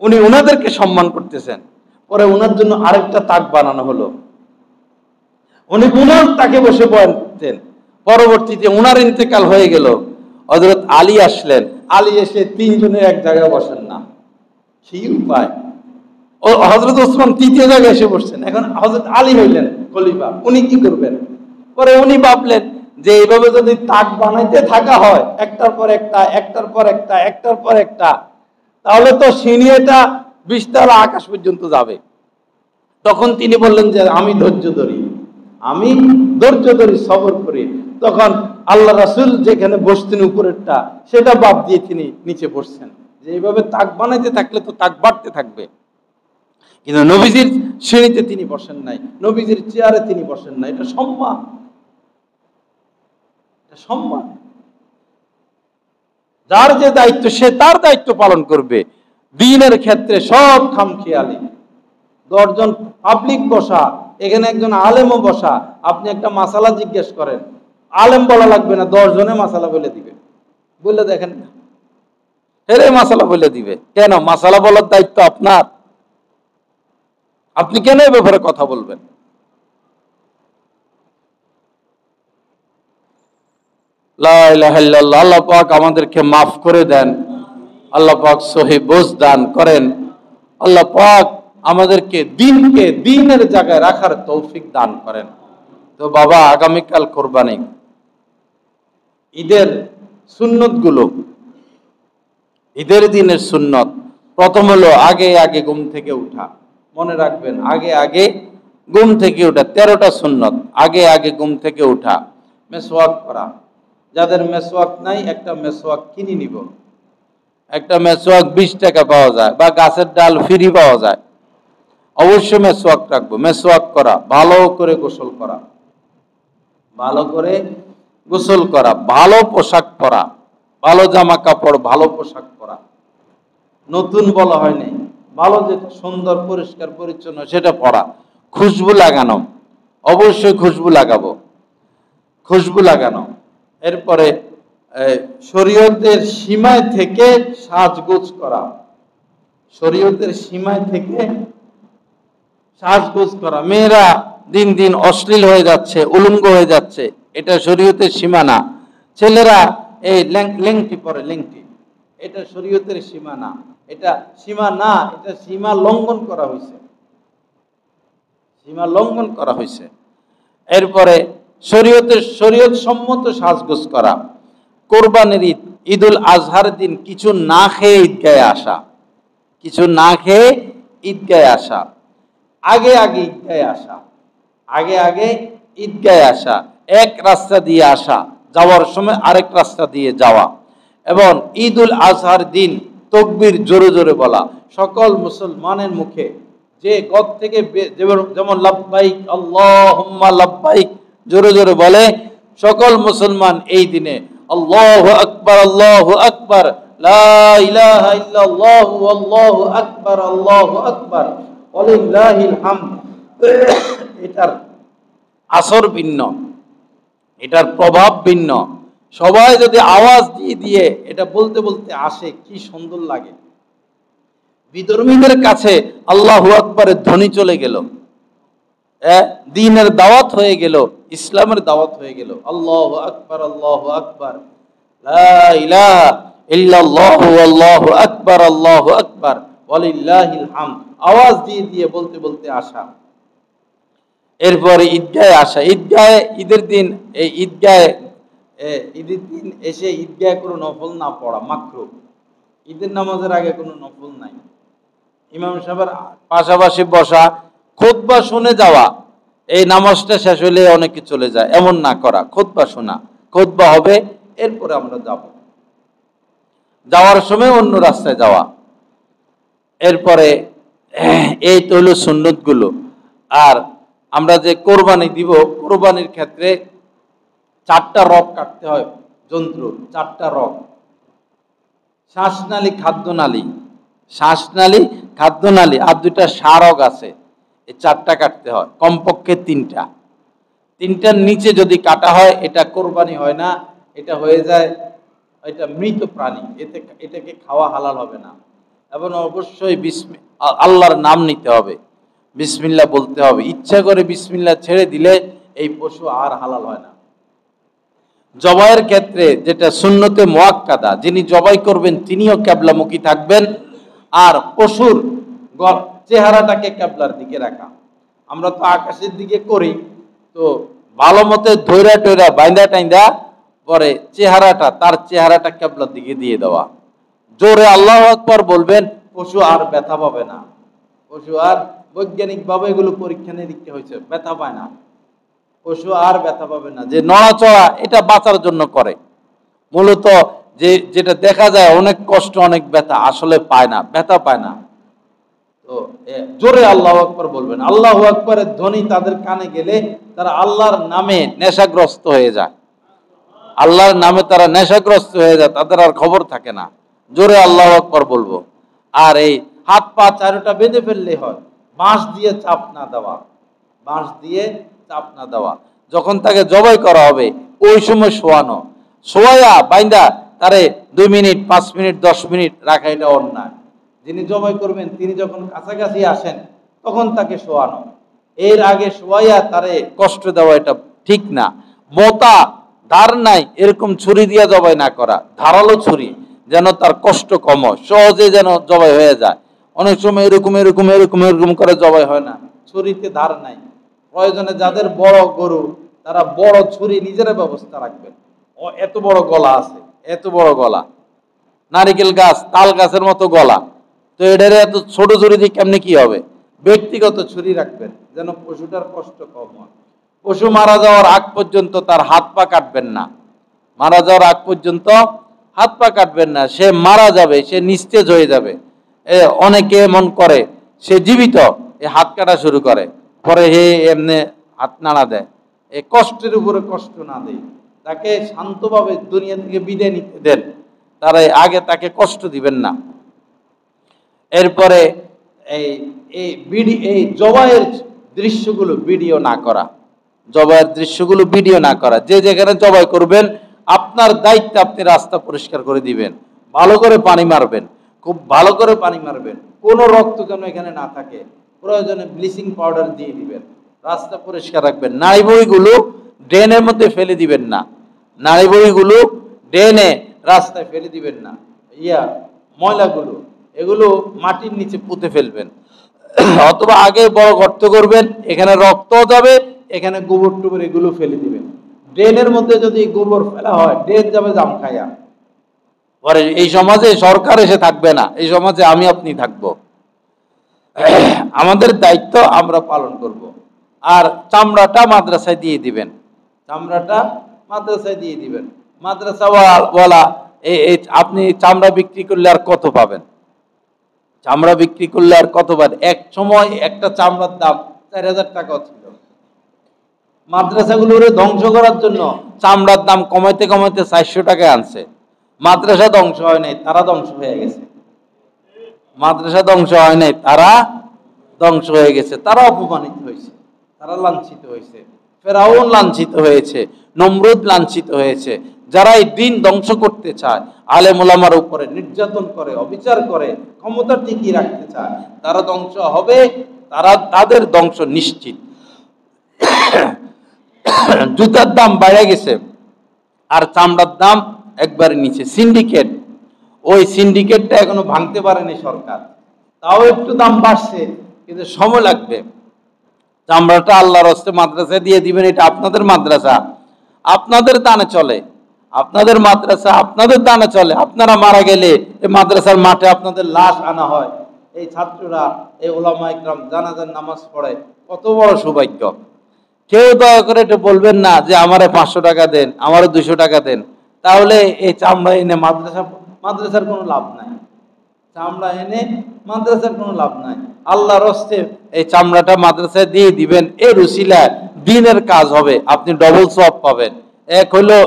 উনি ওনাদেরকে সম্মান করতেছেন। পরে ওনার জন্য আরেকটা তাক বানানো হলো, উনি ওনার তাকে বসে বয়ান করতেন। পরবর্তীতে ওনার ইন্তেকাল হয়ে গেল, হযরত আলী আসলেন, আলী এসে তিনজনের এক জায়গায় বসেন না, সেই উপায় ও হযরত ওসমান তৃতীয় জায়গায় এসে বসছেন। এখন হযরত আলী হইলেন খলিফা, উনি কি করবেন? পরে উনি ভাবলেন যে এইভাবে যদি তাক বানাইতে থাকা হয় একটার পর একটা, একটার পর একটা, একটার পর একটা, তাহলে তো সিঁড়িটা 20 তলা আকাশ পর্যন্ত যাবে। তখন তিনি বললেন যে আমি ধৈর্য ধরি, আমি ধৈর্য ধরি, সবর করি। তখন আল্লাহ রাসূল যেখানে বসতেন উপরেরটা সেটা বাদ দিয়ে তিনি নিচে বসছেন, যে এইভাবে তাক বানাইতে থাকলে তো তাক বাড়তে থাকবে। কিন্তু নবীজির সিঁড়িতে তিনি বসেন নাই, নবীজির চেয়ারে তিনি বসেন নাই। এটা সম্মান, এটা সম্মান। যার যে দায়িত্ব সে তার দায়িত্ব পালন করবে। দ্বীনের ক্ষেত্রে সব খামখেয়ালি। 10 জন পাবলিক বসা, এখানে একজন আলেমও বসা, আপনি একটা মাসালা জিজ্ঞেস করেন, আলেম বলা লাগবে না, 10 জনে মাসালা বলে দিবে। বলে দেখেন না, এরে মাসালা বলে দিবে। কেন? মাসালা বলার দায়িত্ব আপনার, আপনি কেন এ ব্যাপারে কথা বলবেন? লা ইলাহা ইল্লাল্লাহ। আল্লাহ পাক আমাদেরকে মাফ করে দেন, আল্লাহ পাক সহি বুঝ দান করেন, আল্লাহ পাক আমাদেরকে দ্বীনকে দ্বীনের জায়গায় রাখার তৌফিক দান করেন। তো বাবা, আগামীকাল কোরবানি, ঈদের সুন্নত গুলো, ঈদের দিনের সুন্নত প্রথম হলো আগে আগে ঘুম থেকে উঠা। মনে রাখবেন, আগে আগে ঘুম থেকে উঠা। 13টা সুন্নত। আগে আগে ঘুম থেকে উঠা, মেসওয়াক করা। যাদের মেসওয়াক নাই একটা মেসওয়াক কিনে নিব। একটা মেসওয়াক 20 টাকা পাওয়া যায়, বা গাছের ডাল ফ্রি পাওয়া যায়। অবশ্যই মেসওয়াক রাখবো। মেসওয়াক করা, ভালো করে গোসল করা, ভালো করে গোসল করা, ভালো পোশাক পরা, ভালো জামা কাপড়, ভালো পোশাক পরা। নতুন বলা হয় নাই, ভালো যেটা সুন্দর পরিষ্কার পরিচ্ছন্ন সেটা পরা। খুশবু লাগানো, অবশ্যই খুশবু লাগাবো, খুশবু লাগানো। এরপরে শরীয়তের সীমায় থেকে সাজগোজ করা, শরীয়তের সীমায় থেকে সাজগোজ করা। মেয়েরা দিন দিন অশ্লীল হয়ে যাচ্ছে, উলঙ্গ হয়ে যাচ্ছে, এটা শরীয়তের সীমা না। ছেলেরা এই লেংটি পরে, লেংটি, এটা শরীয়তের সীমা না, এটা সীমা না, এটা সীমা লঙ্ঘন করা হয়েছে, সীমা লঙ্ঘন করা হয়েছে। এরপরে শরীয়ত সম্মত সাজগোজ করা। কোরবানির ঈদ, ঈদুল আজহার দিন কিছু না খেয়ে ঈদগাহে আসা, কিছু না খেয়ে ঈদগাহে আসা, আগে আগে ঈদগাহে আসা, আগে আগে ঈদগাহে আসা, এক রাস্তা দিয়ে আসা, যাওয়ার সময় আরেক রাস্তা দিয়ে যাওয়া। এবং ঈদুল আজহার দিন তাকবীর জোরে জোরে বলা। সকল মুসলমানের মুখে যে গদ থেকে যেমন লাব্বাইক আল্লাহুম্মা লাব্বাইক জোরে জোরে বলে, সকল মুসলমান এই দিনে আল্লাহু আকবার, আল্লাহু আকবার, লা ইলাহা ইল্লাল্লাহু আল্লাহু আকবার, আল্লাহু আকবার, ওয়ালিল্লাহিল হামদ। এটার আসর ভিন্ন, এটার প্রভাব ভিন্ন। সবাই যদি আওয়াজ দিয়ে দিয়ে এটা বলতে বলতে আসে, কি সুন্দর লাগে। বিধর্মীদের কাছে আল্লাহু আকবারের ধ্বনি চলে গেল, দ্বীনের দাওয়াত হয়ে গেল, ইসলামের দাওয়াত হয়ে গেল। আল্লাহু আকবার, আল্লাহু আকবার, লা ইলাহা ইল্লাল্লাহু আল্লাহু আকবার, আল্লাহু আকবার, ওয়ালিল্লাহিল হামদ। আওয়াজ দিয়ে দিয়ে বলতে বলতে আসা। এরপরে ঈদগাহে আসা। ঈদগাহে ঈদের দিন, এই ঈদগাহে ঈদের দিন এসে ঈদগাহে কোনো নফল না পড়া মাকরুহ। ঈদের নামাজের আগে কোনো নফল নাই। ইমাম সাহেবের পাশাপাশি বসা, খুতবা শুনে যাওয়া, এই নামাজটা শেষ হলে অনেকে চলে যায়, এমন না করা। খুতবা শোনা, খুতবা হবে, এরপরে আমরা যাব। যাওয়ার সময় অন্য রাস্তায় যাওয়া। এরপরে এই তো হলো সুন্নতগুলো। আর আমরা যে কোরবানি দিব, কোরবানির ক্ষেত্রে 4টা রগ কাটতে হয় জন্তু, 4টা রগ, শ্বাসনালী, খাদ্যনালী, শ্বাসনালী, খাদ্যনালী, আর 2টা সারগ আছে। এই 4টা কাটতে হয়, কমপক্ষে 3টা। 3টার নিচে যদি কাটা হয় এটা কোরবানি হয় না, এটা হয়ে যায়, এটা মৃত প্রাণী, এটাকে খাওয়া হালাল হবে না। এবং অবশ্যই আল্লাহর নাম নিতে হবে, বিসমিল্লাহ বলতে হবে। ইচ্ছা করে বিসমিল্লাহ ছেড়ে দিলে এই পশু আর হালাল হয় না। জবাইয়ের ক্ষেত্রে যেটা সুন্নতে মুআক্কাদা, যিনি জবাই করবেন তিনিও কিবলামুখী থাকবেন, আর পশুর চেহারাটাকে কিবলার দিকে রাখা। আমরা তো আকাশের দিকে করি, তো ভালো মতে ধৈরা টৈরা বাইন্দা টাইন্দা পরে তার চেহারাটা কিবলার দিকে দিয়ে দেওয়া। জোরে আল্লাহু আকবার বলবেন, পশু আর ব্যথা পাবে না। পশু আর, বৈজ্ঞানিকভাবে এগুলো পরীক্ষা নিরীক্ষা হয়েছে, ব্যথা পায় না। পশু আর ব্যথা পাবে না। যে নড়াচড়া এটা বাঁচার জন্য করে, মূলত যেটা দেখা যায় অনেক কষ্ট অনেক ব্যথা, আসলে পায় না, ব্যথা পায় না। তো জোরে আল্লাহু আকবার বলবেন। আল্লাহু আকবারের ধ্বনি তাদের কানে গেলে তারা আল্লাহর নামে নেশাগ্রস্ত হয়ে যায়, আল্লাহর নামে তারা নেশাগ্রস্ত হয়ে যায়, তাদের আর খবর থাকে না। জোরে আল্লাহু আকবার বলবো। আর এই হাত পা চারোটা বেঁধে ফেললে হয়, বাঁশ দিয়ে চাপ না দেওয়া, বাঁশ দিয়ে চাপ না দেওয়া। যখন তাকে জবাই করা হবে ওই সময় শোয়ায়া বাইন্দা তারে 2 মিনিট 5 মিনিট 10 মিনিট রাখা, এটা অন্যায়। যিনি জবাই করবেন তিনি যখন কাছাকাছি আসেন তখন তাকে শোয়ানো, এর আগে শোয়াইয়া তারে কষ্ট দেওয়া এটা ঠিক না। মোটা ধার নাই এরকম ছুরি দিয়ে জবাই না করা, ধারালো ছুরি, যেন তার কষ্ট কম হয়, সহজে যেন জবাই হয়ে যায়। অনেক সময় এরকম এরকম এরকম এরকম করে জবাই হয় না, ছুরিতে ধার নাই। প্রয়োজনে যাদের বড় গরু তারা বড় ছুরি নিজেরা ব্যবস্থা রাখবেন। এত বড় গলা আছে, এত বড় গলা, নারিকেল গাছ তাল গাছের মতো গলা, তো এটারে এত ছোট ছুরি দিয়ে কেমনে কি হবে? ব্যক্তিগত ছুরি রাখবেন যেন পশুটার কষ্ট কম হয়। পশু মারা যাওয়ার আগ পর্যন্ত তার হাত পা কাটবেন না, মারা যাওয়ার আগ পর্যন্ত হাত পা কাটবেন না। সে মারা যাবে, সে নিস্তেজ হয়ে যাবে। অনেকে এমন করে, সে জীবিত, এ হাত কাটা শুরু করে, পরে হে এমনি হাত নাড়া দেয়। এই কষ্টের উপরে কষ্ট না দেয়, তাকে শান্তভাবে দুনিয়া থেকে বিদায় নিতে দেন, তার আগে তাকে কষ্ট দিবেন না। এরপরে এই জবাইয়ের দৃশ্যগুলো ভিডিও না করা, জবাইয়ের দৃশ্যগুলো ভিডিও না করা। যে যেখানে জবাই করবেন আপনার দায়িত্ব, আপনি রাস্তা পরিষ্কার করে দিবেন, ভালো করে পানি মারবেন, খুব ভালো করে পানি মারবেন, কোনো রক্ত যেন এখানে না থাকে, প্রয়োজনে ব্লিচিং পাউডার দিয়ে দিবেন, রাস্তা পরিষ্কার রাখবেন। নাড়িভুড়িগুলো ড্রেনের মধ্যে ফেলে দিবেন না, নাড়িভুড়িগুলো ড্রেনে রাস্তায় ফেলে দিবেন না, ময়লাগুলো এগুলো মাটির নিচে পুঁতে ফেলবেন, অথবা আগে বড় গর্ত করবেন, এখানে রক্ত যাবে, এখানে গোবর টুবর এগুলো ফেলে দিবেন। ড্রেনের মধ্যে যদি গোবর ফেলা হয় ড্রেন যাবে জাম খাইয়া, পরে এই সমাজে সরকার এসে থাকবে না, এই সমাজে আমি আপনি থাকবো। আমাদের দায়িত্ব আমরা পালন করব। আর চামড়াটা মাদ্রাসায় দিয়ে দিবেন, চামড়াটা মাদ্রাসায় দিয়ে দিবেন। মাদ্রাসাওয়ালা আপনি চামড়া বিক্রি করলে আর কত পাবেন? চামড়া বিক্রি করলে আর কত পাবেন? এক সময় একটা চামড়ার দাম 4000 টাকা ছিল। মাদ্রাসাগুলোরে ধ্বংস করার জন্য চামড়ার দাম কমাইতে কমাইতে 400 টাকায় আনছে। মাদ্রাসা ধ্বংস হয় নাই, তারা ধ্বংস হয়ে গেছে। মাদ্রাসা ধ্বংস হয় নাই, তারা ধ্বংস হয়ে গেছে। তারা অপমানিত হয়েছে, তারা লাঞ্ছিত হয়েছে, ফেরাউন লাঞ্ছিত হয়েছে, নমরুদ লাঞ্ছিত হয়েছে। যারা এই দিন ধ্বংস করতে চায়, আলেম ওলামার উপরে নির্যাতন করে, অবিচার করে, ক্ষমতা টিকিয়ে রাখতে চায়, তারা ধ্বংস হবে, তাদের ধ্বংস নিশ্চিত। জুতার দাম বেড়ে গেছে আর চামড়ার দাম একবারে নিচে। সিন্ডিকেট, ওই সিন্ডিকেটটা এখনো ভাঙতে পারেনি সরকার, তাও একটু দাম বাড়ছে, কিন্তু সময় লাগবে। চামড়াটা আল্লাহর হস্তে মাদ্রাসায় দিয়ে দিবেন, এটা আপনাদের মাদ্রাসা, আপনাদের দানে চলে, আপনাদের মাদ্রাসা আপনাদের দানে চলে। আপনারা মারা গেলে এই মাদ্রাসার মাঠে আপনাদের লাশ আনা হয়, এই ছাত্ররা, এই ওলামা ইকরাম জানাজার নামাজ পড়ে, কত বড় সৌভাগ্য। কেউ দয়া করে এটা বলবেন না যে আমারে 500 টাকা দেন, আমারে 200 টাকা দেন, তাহলে এই চামড়া এনে মাদ্রাসা মাদ্রাসার কোনো লাভ নাই, চামড়া এনে মাদ্রাসার কোনো লাভ নাই। আল্লাহর হস্তে এই চামড়াটা মাদ্রাসায় দিয়ে দিবেন, এর উসিলায় দিনের কাজ হবে, আপনি ডবল সওয়াব পাবেন। এক হলো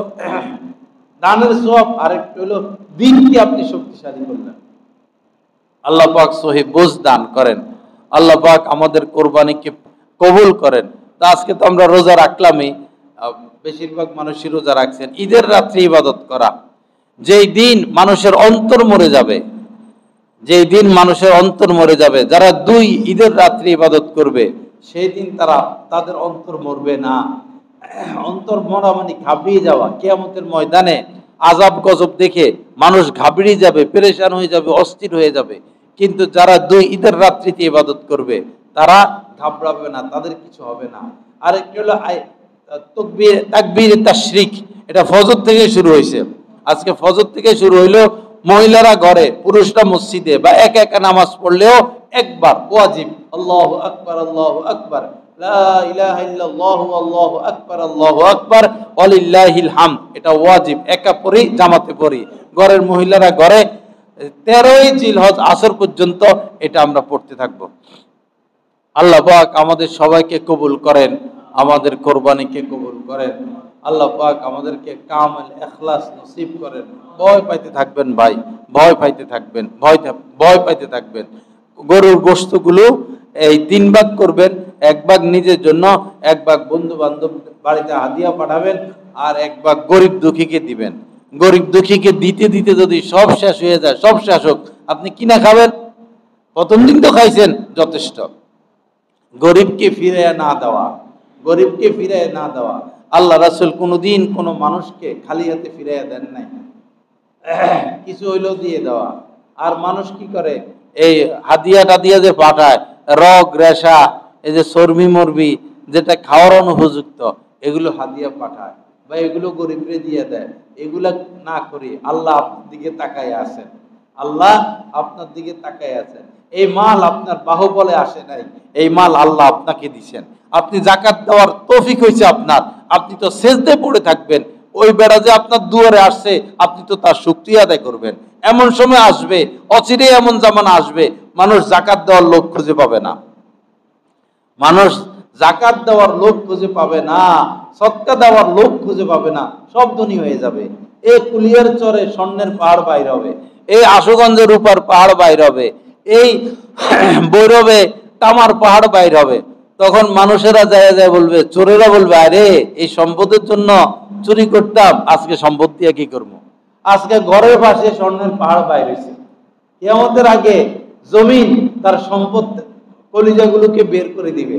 দানের সওয়াব, আরেকটা হলো দিনকে আপনি শক্তিশালী করলেন। আল্লাহ পাক সহি বুঝ দান করেন। আল্লাহ পাক আমাদের কোরবানিকে কবুল করেন। তা আজকে তো আমরা রোজা রাখলামই, বেশিরভাগ মানুষই রোজা রাখছেন। ঈদের রাত্রে ইবাদত করা, যেই দিন মানুষের অন্তর মরে যাবে, যেই দিন মানুষের অন্তর মরে যাবে, যারা দুই ঈদের রাত্রে ইবাদত করবে সেই দিন তাদের অন্তর মরবে না। অন্তর মরা মানে ঘাবড়িয়ে যাওয়া। কিয়ামতের ময়দানে আযাব গজব দেখে মানুষ ঘাবড়িয়ে যাবে, পেরেশান হয়ে যাবে, অস্থির হয়ে যাবে। কিন্তু যারা দুই ঈদের রাত্রিতে ইবাদত করবে তারা ঘাবড়াবে না, তাদের কিছু হবে না। আরেকটি হলো তাকবীর তাশরিক, এটা ফজর থেকে শুরু হয়েছে। আজকে ফজর থেকে শুরু হইলো, মহিলারা ঘরে, পুরুষরা মসজিদে বা একা একা নামাজ পড়লেও একবার ওয়াজিব আল্লাহু আকবার আল্লাহু আকবার লা ইলাহা ইল্লাল্লাহু আল্লাহু আকবার আল্লাহু আকবার ওয়ালিল্লাহিল হামদ, এটা ওয়াজিব। একা পড়ি, জামাতে পড়ি, ঘরের মহিলারা ঘরে 13ই জিলহজ আসর পর্যন্ত এটা আমরা পড়তে থাকব। আল্লাহ পাক আমাদের সবাইকে কবুল করেন, আমাদের কোরবানিকে কবুল করেন। আল্লাহ পাক আমাদেরকে কামেল ইখলাস নসিব করেন। ভয় পাইতে থাকবেন ভাই, ভয় পাইতে থাকবেন, ভয় পাইতে থাকবেন। গরুর গোশতগুলো এই 3 ভাগ করবেন, 1 ভাগ নিজের জন্য, 1 ভাগ বন্ধু বান্ধব বাড়িতে হাদিয়া পাঠাবেন, আর 1 ভাগ গরিব দুঃখীকে দিবেন। গরিব দুঃখীকে দিতে দিতে যদি সব শেষ হয়ে যায়, সব শেষ হোক, আপনি কিনা খাবেন? প্রথম দিন তো খাইছেন, যথেষ্ট। গরিবকে ফিরিয়ে না দেওয়া, গরিবকে ফিরিয়ে না দেওয়া। আল্লাহ রাসূল কোনোদিন কোনো মানুষকে খালি হাতে ফিরিয়ে দেন নাই, কিছু হইলেও দিয়ে দেওয়া। আর মানুষ কি করে, এই হাদিয়া টাদিয়া যে পাঠায়, রগ রেশা, এই যে চর্বি মরবি যেটা খাওয়ার অনুপযুক্ত, এগুলো হাদিয়া পাঠায় বা এগুলো গরিবরে দিয়ে দেয়। এগুলা না করি, আল্লাহ আপনার দিকে তাকায় আছেন, আল্লাহ আপনার দিকে তাকায় আছেন। এই মাল আপনার বাহুবলে আসে নাই, এই মাল আল্লাহ আপনাকে দিছেন। আপনি যাকাত দেওয়ার তৌফিক হয়েছে আপনার, আপনি তো সেজদায় পড়ে থাকবেন। ওই বেড়া যে আপনার দুয়ারে আসছে, আপনি তো তার শুকরিয়া আদায় করবেন। এমন সময় আসবে, অচিরে এমন জামানা আসবে, মানুষ যাকাত দেওয়ার লোক খুঁজে পাবে না, মানুষ যাকাত দেওয়ার লোক খুঁজে পাবে না, সদকা দেওয়ার লোক খুঁজে পাবে না, সব ধনী হয়ে যাবে। এই কুলিয়ার চরে স্বর্ণের পাহাড় বাইর হবে, এই আশুগঞ্জে রূপার পাহাড় বাইর হবে, এই বৈরবে তামার পাহাড় বাইর হবে। তখন মানুষেরা যায় যায় বলবে, চোরেরা বলবে, আরে এই সম্পদের জন্য চুরি করতাম, আজকে সম্পদ দিয়ে কি করবো? আজকে ঘরের পাশে স্বর্ণের পাহাড় বাইর হয়েছে। কিয়ামতের আগে জমিন তার সম্পদ কলিজাগুলোকে বের করে দিবে,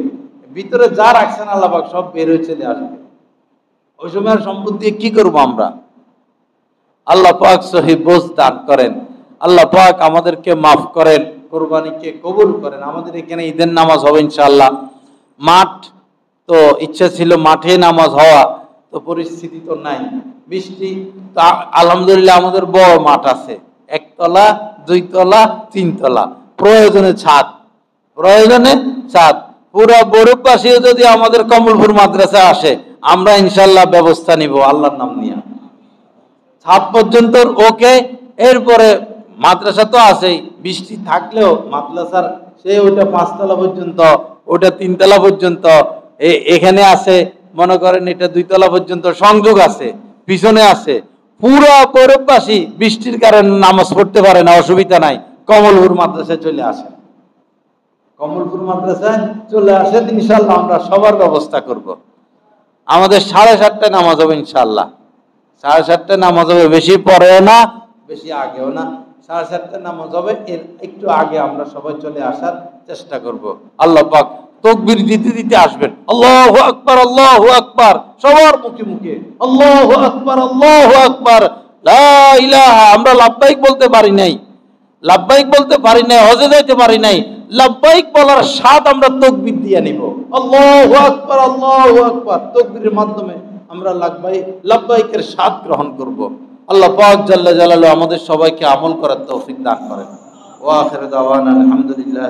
ভিতরে যা রাখছেন আল্লাহ পাক সব বের হয়ে চলে আসবে। ওই সময় আর সম্পদ দিয়ে কি করবো আমরা? আল্লাহ পাক সহি বুঝ দান করেন। আল্লাহ পাক আমাদেরকে মাফ করেন, কোরবানিকে কবুল করেন। আমাদের এখানে ঈদের নামাজ হবে ইনশাআল্লাহ। মাঠ তো ইচ্ছা ছিল মাঠে নামাজ হওয়া, তো পরিস্থিতি তো নাই, বৃষ্টি। তো আলহামদুলিল্লাহ আমাদের বড় মাঠ আছে, 1 তলা 2 তলা 3 তলা, প্রয়োজনে ছাদ, প্রয়োজনে ছাদ। পুরা বড়ুপাশিও যদি আমাদের কমলপুর মাদ্রাসা আসে, আমরা ইনশাআল্লাহ ব্যবস্থা নিব আল্লাহর নাম নিয়ে। ছাদ পর্যন্ত ওকে, এরপরে মাদ্রাসা তো আছেই, বৃষ্টি থাকলেও মাদ্রাসার সেই ওটা 5 তলা পর্যন্ত, ওটা 3 তলা পর্যন্ত, এখানে আছে মনে করেন এটা 2 তলা পর্যন্ত সংযোগ আছে, পিছনে আছে। পুরো পৌরবাসী বৃষ্টির কারণে নামাজ পড়তে পারে না, অসুবিধা নাই, কমলপুর মাদ্রাসায় চলে আসে, কমলপুর মাদ্রাসায় চলে আসে। ইনশাআল্লাহ আমরা সবার ব্যবস্থা করব। আমাদের 7:30টায় নামাজ হবে ইনশাআল্লাহ, 7:30টায় নামাজ হবে, বেশি পরেও না বেশি আগেও না, 7:30টায় নামাজ হবে। এর একটু আগে আমরা সবাই চলে আসার চেষ্টা করব। আল্লাহ পাক তাকবীর দিতে দিতে আসবেন, আল্লাহু আকবার আল্লাহু আকবার, সবার মুখে মুখে আল্লাহু আকবার আল্লাহু আকবার লা ইলাহা। আমরা লাব্বাইক বলতে পারি নাই, লাব্বাইক বলতে পারি নাই, হজে যাইতে পারি নাই, লাব্বাইক বলার স্বাদ আমরা তাকবীর দিয়ে নিব। আল্লাহু আকবার আল্লাহু আকবার, তাকবীরের মাধ্যমে আমরা লাব্বাইকের স্বাদ গ্রহণ করব। আল্লাহ পাক জাল্লা জালালু আমাদের সবাইকে আমল করার তৌফিক দান করেন। ওয়া আখিরু দাওয়ানা আলহামদুলিল্লাহ।